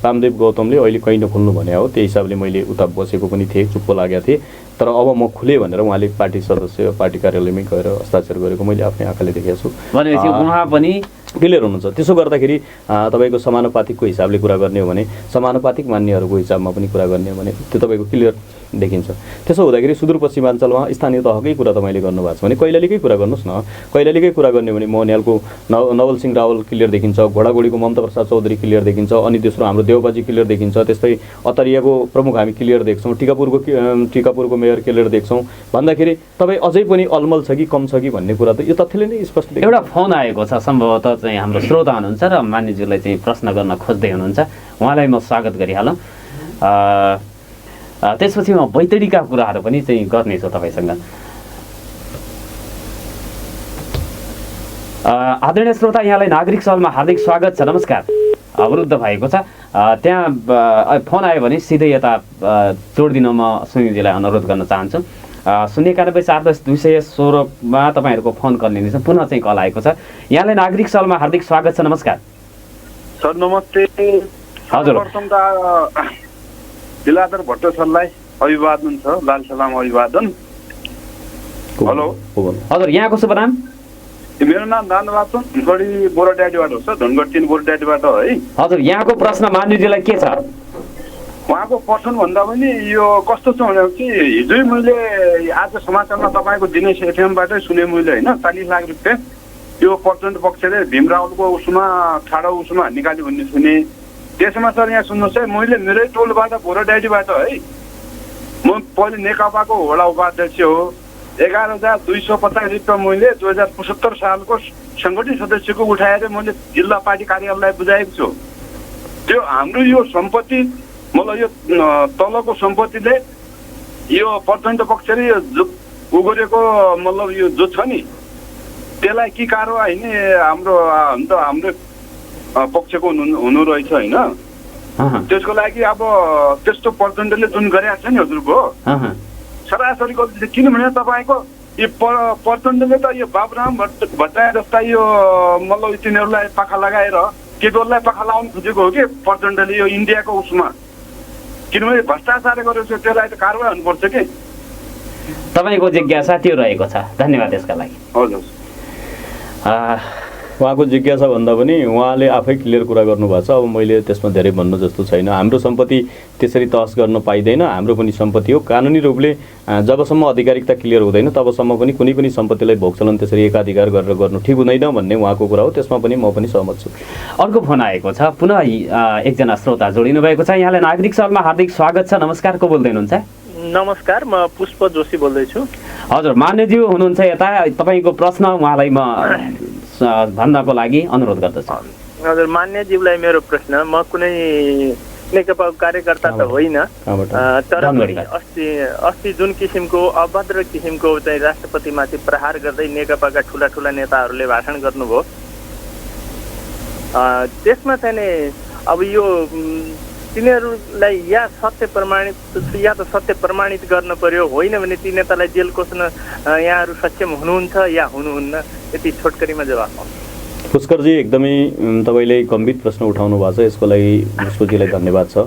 रामदेव गौतमले अहिले कहीँ नखुल्नु भने हो, त्यही हिसाबले मैले उता बसेको पनि थिएँ, चुप्पो लागेको थिएँ। तर अब म खुलेँ भनेर उहाँले पार्टी सदस्य पार्टी कार्यालयमै गएर हस्ताक्षर गरेको मैले आफ्नै आँखाले देखेको छु। भनेपछि उहाँ पनि क्लियर हुनुहुन्छ। त्यसो गर्दाखेरि तपाईँको समानुपातिकको हिसाबले कुरा गर्ने हो भने समानुपातिक मान्नेहरूको हिसाबमा पनि कुरा गर्ने हो भने त्यो तपाईँको क्लियर देखिन्छ। त्यसो हुँदाखेरि सुदूरपश्चिमाञ्चलमा स्थानीय तहकै कुरा तपाईँले गर्नुभएको छ भने कैलालीकै कुरा गर्नुहोस् न। कैलालीकै कुरा गर्ने भने मोहनियालको नवल सिंह रावल क्लियर देखिन्छ, घोडागोडीको ममता प्रसाद चौधरी क्लियर देखिन्छ, अनि दोस्रो हाम्रो देवबाजी क्लियर देखिन्छ। त्यस्तै अतरियाको प्रमुख हामी क्लियर देख्छौँ, टिकापुरको मेयर क्लियर देख्छौँ। भन्दाखेरि तपाईँ अझै पनि अलमल छ कि कम छ कि भन्ने कुरा त यो तथ्यले नै स्पष्ट देखिन्छ। एउटा फोन आएको छ, सम्भवतः चाहिँ हाम्रो श्रोता हुनुहुन्छ र मान्यज्यूलाई चाहिँ प्रश्न गर्न खोज्दै हुनुहुन्छ, उहाँलाई म स्वागत गरिहालौँ। त्यसपछि म बैतडीका कुराहरू पनि चाहिँ गर्नेछु तपाईँसँग। आदरणीय श्रोता, यहाँलाई नागरिक सवालमा हार्दिक स्वागत छ। नमस्कार। अवरुद्ध भएको छ, त्यहाँ फोन आयो भने सिधै यता जोडिदिन म सुनिलजीलाई अनुरोध गर्न चाहन्छु। 091-410-216 तपाईँहरूको फोन कल लिनेछ। पुनः चाहिँ कल आएको छ। यहाँलाई नागरिक सवालमा हार्दिक स्वागत छ। नमस्कार सर। नमस्ते। हजुर। दिलाधर भट्ट सरलाई अभिवादन छ, लाल सलाम अभिवादन। हेलो हजुर, यहाँको शुभ नाम? मेरो नाम दानबाद धनगढी बोराड्याडीबाट हो सर, धनगढी 3 बोराड्याडीबाट है। हजुर, यहाँको प्रश्न मान्यजीलाई के छ? उहाँको प्रश्न भन्दा पनि यो कस्तो छ भनेपछि हिजै मैले आज समाचारमा तपाईँको दिनेश एफएमबाटै सुने मैले होइन, 40 लाख रुपियाँ यो प्रचण्ड पक्षले भीम रावलको उसमा ठाडो उसमा निकाल्यो भन्ने सुने। त्यसमा सर यहाँ सुन्नुहोस् है, मैले मेरै टोलबाट बोराड्याडीबाट है, म पहिले नेकपाको वडा उपाध्यक्ष हो। 11,250 रुपियाँ मैले 2075 सालको सङ्गठित सदस्यको उठाएर मैले जिल्ला पार्टी कार्यालयलाई बुझाएको छु। त्यो हाम्रो यो सम्पत्ति मलाई यो तलको सम्पत्तिले यो प्रचण्ड पक्षले यो उगरेको मतलब यो जो छ नि त्यसलाई के कारवाही नि हाम्रो पक्षको हुनु रहेछ होइन। त्यसको लागि अब त्यस्तो प्रचण्डले जुन गरेको छ नि हजुरको सरासरी गल्ती, किनभने तपाईँको यो प्रचण्डले त यो बाबुराम भट्टराई जस्ता यो मतलब तिनीहरूलाई पाखा लगाएर के डोललाई पखालाउनु खोजेको हो कि प्रचण्डले यो इन्डियाको उसमा, किनभने भ्रष्टाचार गरेको छ त्यसलाई त कारवाही हुनुपर्छ कि। तपाईँको जिज्ञासा त्यो रहेको छ, धन्यवाद यसका लागि। हजुर, उहाँको जिज्ञासा भन्दा पनि उहाँले आफै क्लियर कुरा गर्नुभएको छ। अब मैले त्यसमा धेरै भन्नु जस्तो छैन। हाम्रो सम्पत्ति त्यसरी तहस गर्न पाइँदैन, हाम्रो पनि सम्पत्ति हो। कानुनी रूपले जबसम्म अधिकारिकता क्लियर हुँदैन तबसम्म पनि कुनै पनि सम्पत्तिलाई भोगचलन त्यसरी एकाधिकार गरेर गर्नु ठिक हुँदैन भन्ने उहाँको कुरा हो। त्यसमा पनि म पनि सहमत छु। अर्को फोन आएको छ, पुनः एकजना श्रोता जोडिनु भएको छ। यहाँलाई नागरिक सभामा हार्दिक स्वागत छ। नमस्कार, को बोल्दै हुनुहुन्छ? नमस्कार, म पुष्प जोशी बोल्दैछु। हजुर, मान्यज्यू हुनुहुन्छ यता, तपाईँको प्रश्न उहाँलाई म भन्नको लागि अनुरोध गर्दछु। हजुर, मान्यज्यूलाई मेरो प्रश्न, म कुनै नेकपाको कार्यकर्ता त होइन, तर अस्ति जुन किसिमको अभद्र किसिमको चाहिँ राष्ट्रपतिमाथि प्रहार गर्दै नेकपाका ठुला ठुला नेताहरूले भाषण गर्नुभयो, त्यसमा चाहिँ नि अब यो तिनीहरूलाई या त सत्य प्रमाणित गर्न पर्यो, होइन भने ती नेतालाई जेल कोस्न यहाँहरू सक्षम हुनुहुन्छ या हुनुहुन्न? यति छोटकरीमा जवाफ पाउँछ। पुष्करजी, एकदमै तपाईँले गम्भीर प्रश्न उठाउनु भएको छ, यसको लागि पुष्पजीलाई धन्यवाद छ।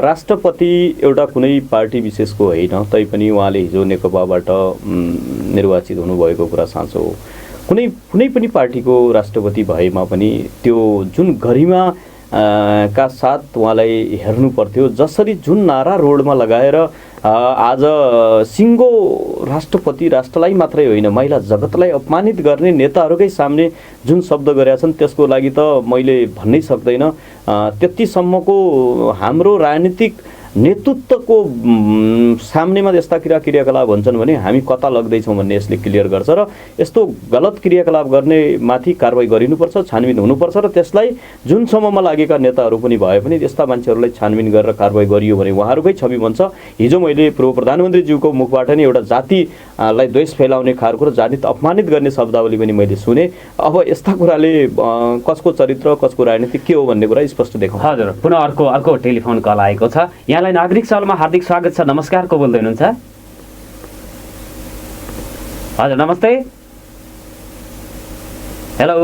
राष्ट्रपति एउटा कुनै पार्टी विशेषको होइन, तैपनि उहाँले हिजो नेकपाबाट निर्वाचित हुनुभएको कुरा साँचो हो। कुनै पनि पार्टीको राष्ट्रपति भएमा पनि त्यो जुन गरिमा का साथ उहाँलाई हेर्नु पर्थ्यो, जसरी जुन नारा रोडमा लगाएर आज सिङ्गो राष्ट्रपति, राष्ट्रलाई मात्रै होइन महिला जगतलाई अपमानित गर्ने नेताहरूकै सामने जुन शब्द गरेका छन्, त्यसको लागि त मैले भन्नै सक्दैन। त्यतिसम्मको हाम्रो राजनीतिक नेतृत्वको सामनेमा यस्ता क्रियाकलाप हुन्छन् भने हामी कता लग्दैछौँ भन्ने यसले क्लियर गर्छ। र यस्तो गलत क्रियाकलाप गर्ने माथि कारवाही गरिनुपर्छ, छानबिन हुनुपर्छ, र त्यसलाई जुन समूहमा लागेका नेताहरू पनि भए पनि यस्ता मान्छेहरूलाई छानबिन गरेर कारवाही गरियो भने उहाँहरूकै छवि बन्छ। हिजो मैले पूर्व प्रधानमन्त्रीज्यूको मुखबाट नै एउटा जातिलाई द्वेष फैलाउने खालको र जाति अपमानित गर्ने शब्दावली पनि मैले सुने। अब यस्ता कुराले कसको चरित्र, कसको राजनीति के हो भन्ने कुरा स्पष्ट देखाउँछ। हजुर, पुनः अर्को टेलिफोन कल आएको छ। यहाँलाई नागरिक सभामा हार्दिक स्वागत छ। नमस्कार, को बोल्दै हुनुहुन्छ? हजुर, नमस्ते। हेलो,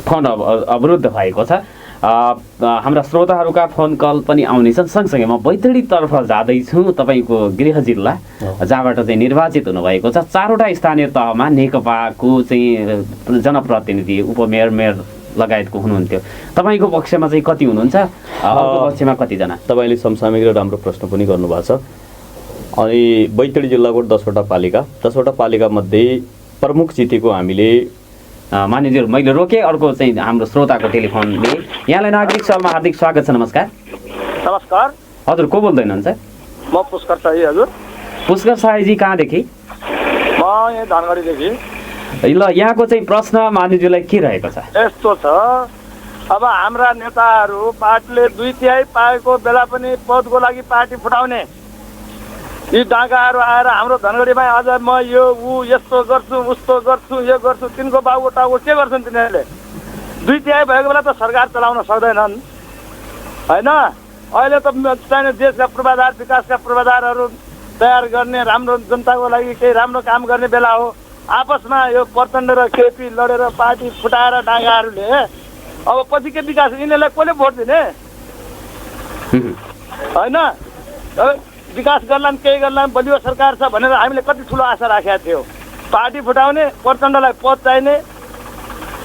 फोन अवरुद्ध भएको छ। हाम्रा श्रोताहरूका फोन कल पनि आउनेछन्। सँगसँगै म बैतडीतर्फ जाँदैछु, तपाईँको गृह जिल्ला जहाँबाट चाहिँ निर्वाचित हुनुभएको छ। 4वटा स्थानीय तहमा नेकपाको चाहिँ जनप्रतिनिधि, उपमेयर, मेयर लगायतको हुनुहुन्थ्यो। तपाईँको पक्षमा चाहिँ कति हुनुहुन्छ, अर्को पक्षमा कतिजना? तपाईँले समसामयिक र राम्रो प्रश्न पनि गर्नुभएको छ। अनि बैतडी जिल्लाको 10वटा पालिका मध्ये प्रमुख जितेको हामीले मान्यज्यू, मैले रोकेँ। अर्को चाहिँ हाम्रो श्रोताको टेलिफोनले। यहाँलाई नागरिक सभामा हार्दिक स्वागत छ। नमस्कार। नमस्कार। हजुर, को बोल्दै हुनुहुन्छ? म पुष्कर साई। हजुर, पुष्कर साईजी, कहाँदेखि? म यहाँ धनगढीदेखि। ल, यहाँको चाहिँ प्रश्न मान्यज्यूलाई के रहेको छ? यस्तो छ, अब हाम्रा नेताहरू पार्टीले 2/3 पाएको बेला पनि पदको लागि पार्टी फुटाउने यी डाँगाहरू आएर हाम्रो धनगढीमा अझ म यो यस्तो गर्छु, उस्तो गर्छु, यो गर्छु, तिनको बाबु टाउको के गर्छन् तिनीहरूले? 2/3 भएको बेला त सरकार चलाउन सक्दैनन्, होइन? अहिले त चाहिने देशका पूर्वाधार, विकासका पूर्वाधारहरू तयार गर्ने, राम्रो जनताको लागि केही राम्रो काम गर्ने बेला हो। आपसमा यो प्रचण्ड र केपी लडेर पार्टी फुटाएर डाँगाहरूले अब पछि के विकास? यिनीहरूलाई कसले भोट दिने, होइन? विकास गर्लान्, केही गर्लान्, बलियो सरकार छ भनेर हामीले कति ठुलो आशा राखेका थियौँ। पार्टी फुटाउने, प्रचण्डलाई पद चाहिने,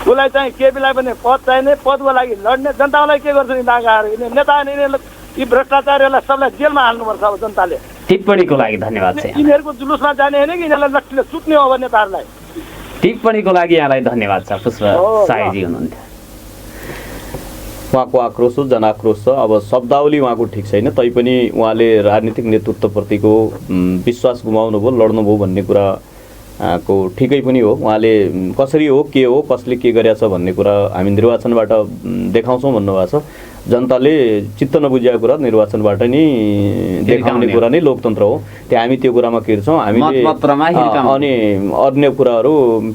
उसलाई चाहिँ केपीलाई पनि पद चाहिने, पदको लागि लड्ने, जनतालाई के गर्छ? यी डाँगाहरू, यिनी नेता, यी भ्रष्टाचारीहरूलाई सबलाई जेलमा हाल्नुपर्छ अब जनताले। टिप्पणीको लागि धन्यवाद छ। यिनीहरूको जुलुसमा जाने होइन कि यिनीहरूलाई लट्ठीले सुत्ने हो अब नेताहरूलाई। टिप्पणीको लागि यहाँलाई धन्यवाद छ। पुष्प साईजी हुनुहुन्थ्यो। उहाँको आक्रोश हो, जनआक्रोश छ। अब शब्दावली उहाँको ठिक छैन, तैपनि उहाँले राजनीतिक नेतृत्वप्रतिको विश्वास गुमाउनु भयो, लड्नु भयो भन्ने कुरा को ठिकै पनि हो। उहाँले कसरी हो, के हो, कसले के गरेछ भन्ने कुरा हामी निर्वाचनबाट देखाउँछौँ भन्नुभएको छ। जनताले चित्त नबुझेको कुरा निर्वाचनबाट नि देखाउने कुरा नै लोकतन्त्र हो। त्यहाँ हामी त्यो कुरामा किर्छौँ, हामीले अनि अन्य कुराहरू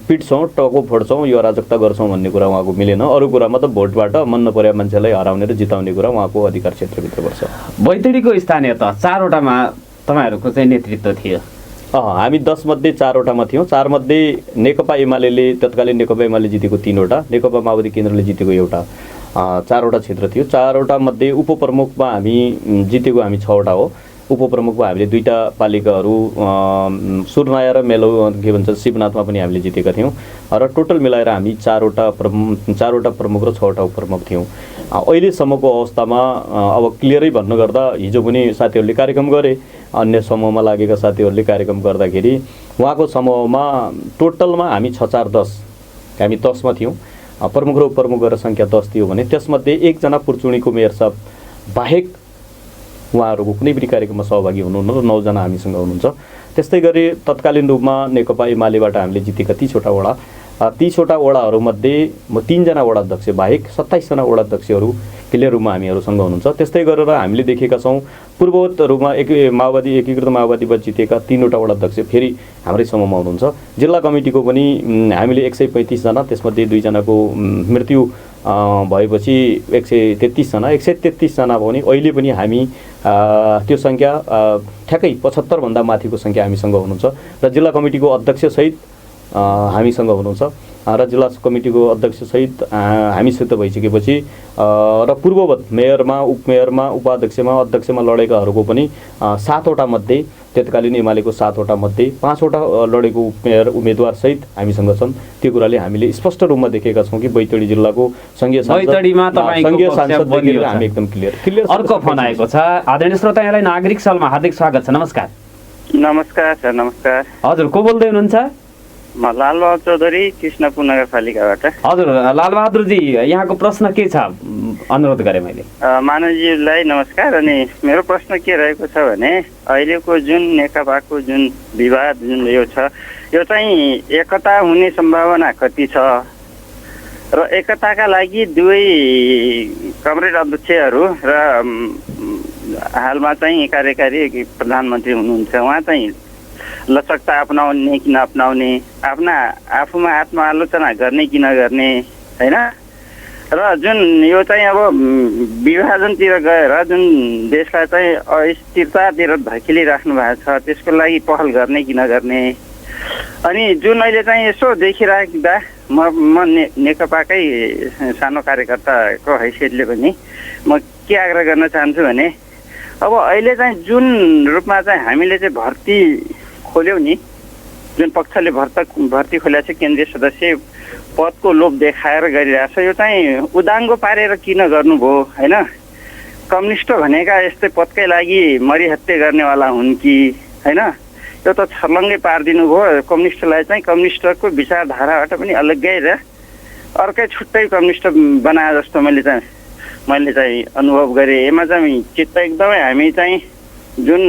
पिट्छौँ, टको फोड्छौँ, यो अराजकता गर्छौँ भन्ने कुरा उहाँको मिलेन। अरू कुरामा त भोटबाट मन नपरेका मान्छेलाई हराउने र जिताउने कुरा उहाँको अधिकार क्षेत्रभित्र पर्छ। बैतडीको स्थानीय तह 4वटामा तपाईँहरूको चाहिँ नेतृत्व थियो, हामी 10 मध्ये 4वटामा थियौँ। 4 मध्ये नेकपा एमाले तत्कालीन नेकपा एमाले जितेको 3वटा, नेकपा माओवादी केन्द्रले जितेको एउटा, 4वटा क्षेत्र थियो। 4वटा मध्ये उपप्रमुखमा हामी जितेको 6वटा हो। उपप्रमुखमा हामीले 2टा पालिकाहरू सुरनाया र मेलो के भन्छ शिवनाथमा पनि हामीले जितेका थियौँ र टोटल मिलाएर हामी 4वटा प्रमुख र 6वटा उपप्रमुख थियौँ। अहिलेसम्मको अवस्थामा अब क्लियरै भन्नु गर्दा हिजो पनि साथीहरूले कार्यक्रम गरे, अन्य समूहमा लागेका साथीहरूले कार्यक्रम गर्दाखेरि उहाँको समूहमा टोटलमा हामी 6-4-10 हामी 10मा थियौँ। प्रमुख र उपप्रमुख गरेर सङ्ख्या 10 थियो भने त्यसमध्ये 1 जना पुर्चुनीको मेयर साहब बाहेक उहाँहरूको कुनै पनि कार्यक्रममा सहभागी हुनुहुन्न र 9 जना हामीसँग हुनुहुन्छ। त्यस्तै गरी तत्कालीन रूपमा नेकपा एमालेबाट हामीले जितेका 30वटा वडा, 30वटा वडाहरूमध्ये 3 जना वडा अध्यक्ष बाहेक 27 जना वडा अध्यक्षहरू क्लियर रूपमा हामीहरूसँग हुनुहुन्छ। त्यस्तै गरेर हामीले देखेका छौँ पूर्ववत रूपमा एकीकृत माओवादीबाट जितेका 3वटा वडा अध्यक्ष फेरि हाम्रै समूहमा हुनुहुन्छ। जिल्ला कमिटीको पनि हामीले 135 जना, त्यसमध्ये 2 जनाको मृत्यु भएपछि 133 जना, 133 जना भयो भने अहिले पनि हामी त्यो सङ्ख्या ठ्याक्कै 75 भन्दा माथिको सङ्ख्या हामीसँग हुनुहुन्छ र जिल्ला कमिटीको अध्यक्षसहित हामीसँग हुनुहुन्छ र जिल्ला कमिटीको अध्यक्षसहित हामीसित भइसकेपछि र पूर्ववत मेयरमा, उपमेयरमा, उपाध्यक्षमा, अध्यक्षमा लडेकाहरूको पनि 7वटा मध्ये तत्कालीन एमालेको 7वटा मध्ये 5वटा लडेको उपमेयर उम्मेदवारसहित हामीसँग छन्। त्यो कुराले हामीले स्पष्ट रूपमा देखेका छौँ कि बैतडी जिल्लाको सङ्घीय सांसद हामी एकदम क्लियर। अर्को फोन आएको छ। आदरणीय श्रोता, यहाँलाई नागरिक सवालमा हार्दिक स्वागत छ। नमस्कार। नमस्कार सर। नमस्कार। हजुर, को बोल्दै हुनुहुन्छ? म लालबहादुर चौधरी, कृष्णपुर नगरपालिकाबाट। हजुर लालबहादुरजी, यहाँको प्रश्न के छ अनुरोध गरेँ मैले। मानवजीलाई नमस्कार। अनि मेरो प्रश्न के रहेको छ भने अहिलेको जुन नेकपाको जुन विवाद जुन यो छ, यो चाहिँ एकता हुने सम्भावना कति छ र एकताका लागि दुवै कमरेड अध्यक्षहरू र हालमा चाहिँ कार्यकारी प्रधानमन्त्री हुनुहुन्छ, उहाँ चाहिँ लचकता अपनाउने कि नअपनाउने, आफूमा आत्मआलोचना गर्ने कि नगर्ने, होइन? र जुन यो चाहिँ अब विभाजनतिर गएर जुन देशलाई चाहिँ अस्थिरतातिर धकेलिराख्नु भएको छ, त्यसको लागि पहल गर्ने कि नगर्ने। अनि जुन अहिले चाहिँ यसो देखिराख्दा म नेकपाकै सानो कार्यकर्ताको हैसियतले पनि म के आग्रह गर्न चाहन्छु भने अब अहिले चाहिँ जुन रूपमा चाहिँ हामीले चाहिँ भर्ती खोल्यौँ नि, जुन पक्षले भर्ती खोलेको छ, केन्द्रीय सदस्य पदको लोभ देखाएर गरिरहेछ, यो चाहिँ उदाङ्गो पारेर किन गर्नुभयो, होइन? कम्युनिस्ट भनेका यस्तै पदकै लागि मरिहत्ते गर्नेवाला हुन् कि, होइन? यो त छर्लङ्गै पारिदिनु भयो। कम्युनिस्टलाई चाहिँ कम्युनिस्टको विचारधाराबाट पनि अलग्गै र अर्कै छुट्टै कम्युनिस्ट बनाए जस्तो मैले चाहिँ अनुभव गरेँ। यसमा चाहिँ चित्त एकदमै हामी चाहिँ जुन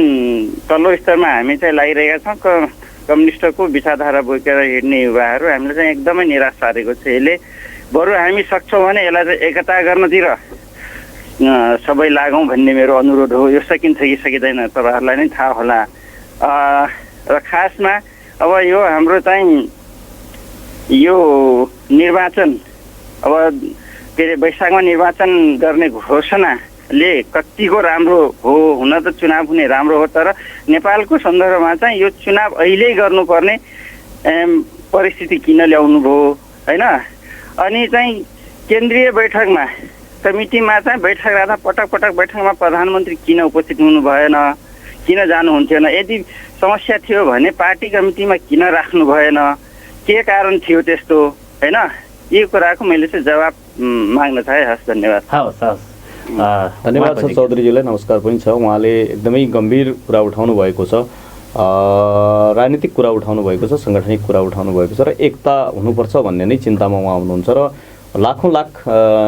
तल्लो स्तरमा हामी चाहिँ लागिरहेका छौँ, कम्युनिस्टको विचारधारा बोकेर हिँड्ने युवाहरू हामीलाई चाहिँ एकदमै निराश पारेको छ। यसले बरु हामी सक्छौँ भने यसलाई चाहिँ एकता गर्नतिर सबै लागौँ भन्ने मेरो अनुरोध हो। यो सकिन्छ कि सकिँदैन तपाईँहरूलाई नै थाहा होला। र खासमा अब यो हाम्रो चाहिँ यो निर्वाचन, अब के अरे वैशाखमा निर्वाचन गर्ने घोषणाले कतिको राम्रो हो, हुन त चुनाव हुने राम्रो हो, तर नेपालको सन्दर्भमा चाहिँ यो चुनाव अहिले गर्नुपर्ने परिस्थिति किन ल्याउनु भयो, होइन? अनि चाहिँ केन्द्रीय बैठकमा, कमिटीमा चाहिँ बैठक राख्दा पटक बैठकमा प्रधानमन्त्री किन उपस्थित हुनु भएन, किन जानुहुन्थेन? यदि समस्या थियो भने पार्टी कमिटीमा किन राख्नु भएन, के कारण थियो त्यस्तो, होइन? यो कुराको मैले चाहिँ जवाब माग्न चाहे। हस्, धन्यवाद। हवस् हवस्, धन्यवाद छ चौधरीजीलाई, नमस्कार पनि छ। उहाँले एकदमै गम्भीर कुरा उठाउनु भएको छ, राजनीतिक कुरा उठाउनु भएको छ, साङ्गठनिक कुरा उठाउनु भएको छ र एकता हुनुपर्छ भन्ने नै चिन्तामा उहाँ हुनुहुन्छ र लाखौँ लाख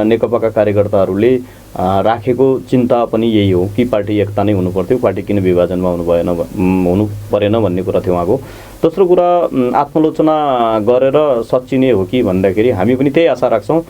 नेकपाका कार्यकर्ताहरूले राखेको चिन्ता पनि यही हो कि पार्टी एकता नै हुनुपर्थ्यो, पार्टी किन विभाजनमा हुनु परेन भन्ने कुरा थियो उहाँको। दोस्रो कुरा, आत्मलोचना गरेर सच्चिने हो कि भन्दाखेरि हामी पनि त्यही आशा राख्छौँ।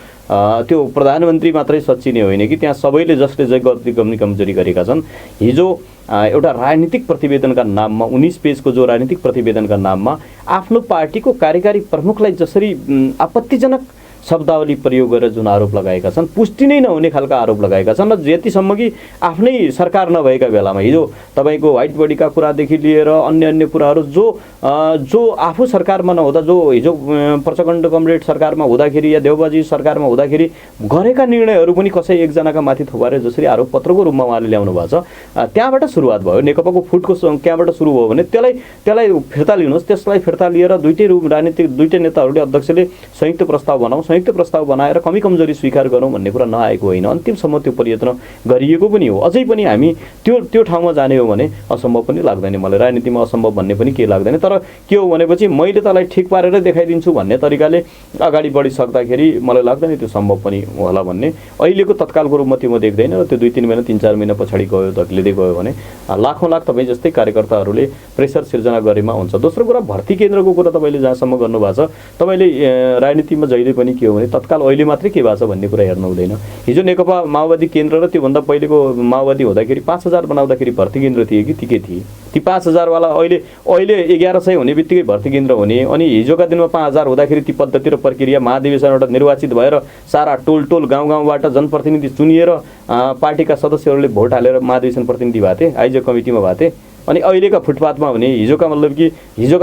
त्यो प्रधानमन्त्री मात्रै सच्चिने होइन कि त्यहाँ सबैले जसले जे गल्ती कमजोरी गरेका छन्, हिजो एउटा राजनीतिक प्रतिवेदनका नाममा 19 पेजको जो राजनीतिक प्रतिवेदनका नाममा आफ्नो पार्टीको कार्यकारी प्रमुखलाई जसरी आपत्तिजनक शब्दावली प्रयोग गरेर जुन आरोप लगाएका छन् पुष्टि नै नहुने खालका आरोप लगाएका छन् र यतिसम्म कि आफ्नै सरकार नभएका बेलामा हिजो तपाईँको व्हाइट बडीका कुरादेखि लिएर अन्य अन्य कुराहरू जो आफू सरकारमा नहुँदा जो हिजो प्रचण्ड कमरेड सरकारमा हुँदाखेरि या देउबाजी सरकारमा हुँदाखेरि गरेका निर्णयहरू पनि कसै एकजनाका माथि थोपारे जसरी आरोप पत्रको रूपमा उहाँले ल्याउनु भएको छ त्यहाँबाट सुरुवात भयो। नेकपाको फुटको त्यहाँबाट सुरु भयो भने त्यसलाई फिर्ता लिनुहोस्। त्यसलाई फिर्ता लिएर दुईटै नेताहरूले अध्यक्षले संयुक्त प्रस्ताव बनाऊ, संयुक्त प्रस्ताव बनाएर कमी कमजोरी स्वीकार गरौँ भन्ने कुरा नआएको होइन। अन्तिमसम्म त्यो प्रयत्न गरिएको पनि हो। अझै पनि हामी त्यो ठाउँमा जाने हो भने असम्भव पनि लाग्दैन। मलाई राजनीतिमा असम्भव भन्ने पनि केही लाग्दैन। तर के हो भनेपछि मैले तँलाई ठिक पारेर देखाइदिन्छु भन्ने तरिकाले अगाडि बढिसक्दाखेरि मलाई लाग्दैन त्यो सम्भव पनि होला भन्ने। अहिलेको तत्कालको रूपमा त्यो म देख्दैन र त्यो 2-3 महिना 3-4 महिना पछाडि गयो धक्लिँदै गयो भने लाखौँ लाख तपाईँ जस्तै कार्यकर्ताहरूले प्रेसर सिर्जना गरेमा हुन्छ। दोस्रो कुरा भर्ती केन्द्रको कुरा तपाईँले जहाँसम्म गर्नुभएको छ, तपाईँले राजनीतिमा जहिले पनि के हो भने तत्काल अहिले मात्रै के भएको छ भन्ने कुरा हेर्नु हुँदैन। हिजो नेकपा माओवादी केन्द्र र त्योभन्दा पहिलेको माओवादी हुँदाखेरि 5000 बनाउँदाखेरि भर्ती केन्द्र थिए कि ती के थिए? ती 5000 वाला अहिले 1100 हुने बित्तिकै भर्ती केन्द्र हुने, अनि हिजोका दिनमा 5000 हुँदाखेरि ती पद्धति र प्रक्रिया महाधिवेशनबाट निर्वाचित भएर सारा टोल गाउँ-गाउँबाट जनप्रतिनिधि चुनिएर पार्टीका सदस्यहरूले भोट हालेर महाधिवेशन प्रतिनिधि भएको थिए, आयोजक कमिटीमा भएको थिए। अनि अहिलेका फुटपाथमा हुने हिजोका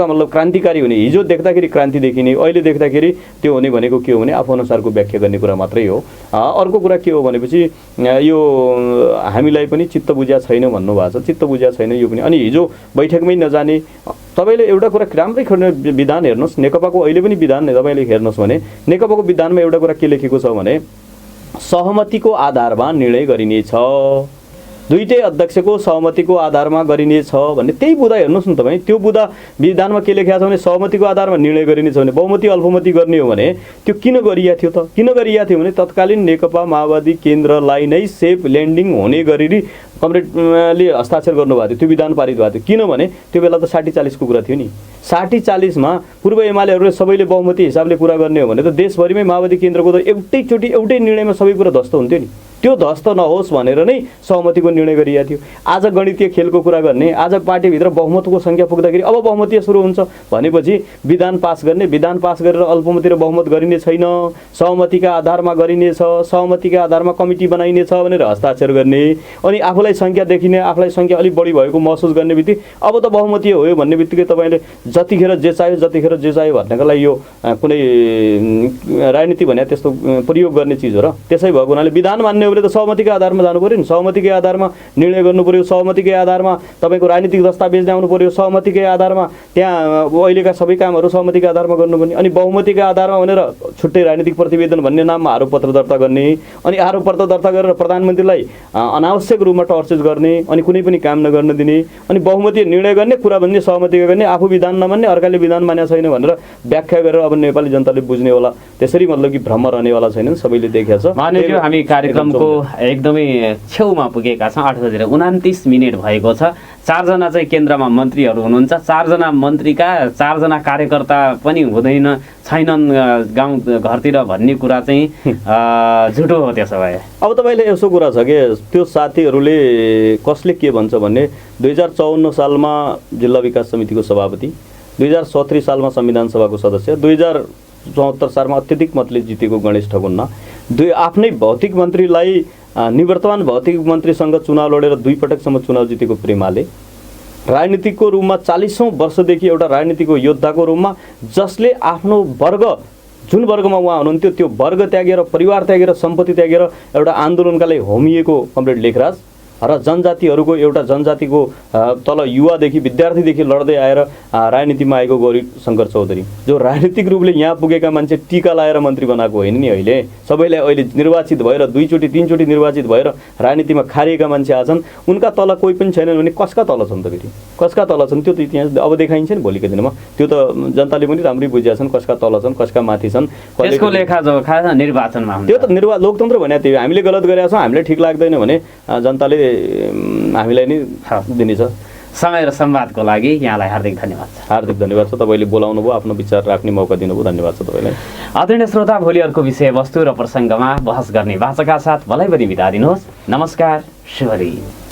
मतलब क्रान्तिकारी हुने, हिजो देख्दाखेरि क्रान्ति देखिने, अहिले देख्दाखेरि त्यो हुने भनेको के हो भने आफू अनुसारको व्याख्या गर्ने कुरा मात्रै हो। अर्को कुरा के हो भनेपछि यो हामीलाई पनि चित्त बुझ्या छैन भन्नुभएको छ। चित्त बुझ्या छैन यो पनि। अनि हिजो बैठकमै नजाने, तपाईँले एउटा कुरा राम्रै विधान हेर्नुहोस्, नेकपाको अहिले पनि विधान तपाईँले हेर्नुहोस् भने नेकपाको विधानमा एउटा कुरा के लेखेको छ भने सहमतिको आधारमा निर्णय गरिनेछ, दुईटै अध्यक्षको सहमतिको आधारमा गरिनेछ भन्ने त्यही बुँदा हेर्नुहोस् न तपाईँ। त्यो बुँदा विधानमा के लेखेको छ भने सहमतिको आधारमा निर्णय गरिनेछ भने बहुमती अल्पमती गर्ने हो भने त्यो किन गरिया थियो त? किन गरिया थियो भने तत्कालीन नेकपा माओवादी केन्द्रलाई नै सेफ ल्यान्डिङ हुने गरी कमरेडले हस्ताक्षर गर्नुभएको थियो, त्यो विधान पारित भएको थियो। किनभने त्यो बेला त 60-40 को कुरा थियो नि। 60-40 पूर्व एमालेहरूले सबैले बहुमती हिसाबले कुरा गर्ने हो भने त देशभरिमै माओवादी केन्द्रको त एउटै निर्णयमा सबै कुरा ध्वस्त हुन्थ्यो नि। त्यो ध्वस्त नहोस् भनेर नै सहमतिको निर्णय गरिएको थियो। आज गणितीय खेलको कुरा गर्ने, आज पार्टीभित्र बहुमतको सङ्ख्या पुग्दाखेरि अब बहुमतीय सुरु हुन्छ भनेपछि विधान पास गर्ने, विधान पास गरेर अल्पमती र बहुमत गरिने छैन, सहमतिका आधारमा गरिनेछ, सहमतिका आधारमा कमिटी बनाइनेछ भनेर हस्ताक्षर गर्ने, अनि आफूलाई सङ्ख्या देखिने, आफूलाई सङ्ख्या अलिक बढी भएको महसुस गर्ने बित्तिकै अब त बहुमतीय हो भन्ने बित्तिकै तपाईँले जतिखेर जे चाहियो भन्नको लागि यो कुनै राजनीति भने त्यस्तो प्रयोग गर्ने चिज हो र। त्यसै भएको हुनाले विधान मान्ने त सहमतिकै आधारमा जानु पर्यो नि। सहमतिकै आधारमा निर्णय गर्नु पर्यो, सहमतिकै आधारमा तपाईँको राजनीतिक दस्तावेज ल्याउनु पर्यो, सहमतिकै आधारमा त्यहाँ अहिलेका सबै कामहरू सहमतिकै आधारमा गर्नुपर्ने। अनि बहुमतिकै आधारमा भनेर छुट्टै राजनीतिक प्रतिवेदन भन्ने नाममा आरोपपत्र दर्ता गर्ने, अनि आरोपपत्र दर्ता गरेर प्रधानमन्त्रीलाई अनावश्यक रूपमा टर्चेज गर्ने, अनि कुनै पनि काम नगर्न दिने, अनि बहुमतीय निर्णय गर्ने, कुरा भन्ने सहमतिकै गर्ने, आफू विधान नमान्ने, अर्काले विधान मानेको छैन भनेर व्याख्या गरेर अब नेपाली जनताले बुझ्ने होला। त्यसरी मतलब कि भ्रम रहनेवाला छैनन्, सबैले देखेको छ। मानेको हामी कार्यक्रमको एकदमै छेउमा पुगेका छौँ। 8:29 भएको छ। 4 जना चाहिँ केन्द्रमा मन्त्रीहरू हुनुहुन्छ। 4 जना मन्त्रीका 4 जना कार्यकर्ता पनि छैनन् गाउँ घरतिर भन्ने कुरा चाहिँ झुटो हो। त्यसो भए अब तपाईँले यसो कुरा छ कि त्यो साथीहरूले कसले के भन्छ भने 2054 सालमा जिल्ला विकास समितिको सभापति, 2037 सालमा संविधान सभाको सदस्य, 2074 सालमा अत्यधिक मतले जितेको गणेश ठकुन्ना, आफ्नै भौतिक मन्त्रीलाई निवर्तमान भौतिक मन्त्रीसँग चुनाव लडेर 2 पटकसम्म चुनाव जितेको प्रेमाले, राजनीतिकको रूपमा 40औं वर्षदेखि एउटा राजनीतिको योद्धाको रूपमा जसले आफ्नो वर्ग जुन वर्गमा उहाँ हुनुहुन्थ्यो त्यो वर्ग त्यागेर, परिवार त्यागेर, सम्पत्ति त्यागेर एउटा आन्दोलनका लागि होमिएको कमरेड लेखराज र जनजातिहरूको एउटा जनजातिको तल युवादेखि विद्यार्थीदेखि लड्दै आएर राजनीतिमा आएको गौरी शङ्कर चौधरी, जो राजनीतिक रूपले यहाँ पुगेका मान्छे टिका लाएर मन्त्री बनाएको होइन नि। अहिले सबैलाई अहिले निर्वाचित भएर 2चोटि 3चोटि निर्वाचित भएर राजनीतिमा खारिएका मान्छे आछन्। उनका तल कोही पनि छैनन् भने कसका तल छन् त? फेरि कसका तल छन् त्यो त इतिहास अब देखाइन्छ नि भोलिको दिनमा। त्यो त जनताले पनि राम्रै बुझेका छन् कसका तल छन्, कसका माथि छन्। त्यसको लेखाजोखा निर्वाचनमा हुन्छ। त्यो त लोकतन्त्र भने त्यो हामीले गलत गरेका छौँ, हामीले ठिक लाग्दैन भने जनताले हामीलाई नै दिनेछ। समय र संवादको लागि यहाँलाई हार्दिक धन्यवाद छ। हार्दिक धन्यवाद छ। तपाईँले बोलाउनु भयो, आफ्नो विचार राख्ने मौका दिनुभयो, धन्यवाद छ तपाईँलाई। आदरणीय श्रोता, भोलि अर्को विषयवस्तु र प्रसङ्गमा बहस गर्ने वाचाका साथ भलाइ पनि बिदा दिनुहोस्। नमस्कार, शुभ दिन।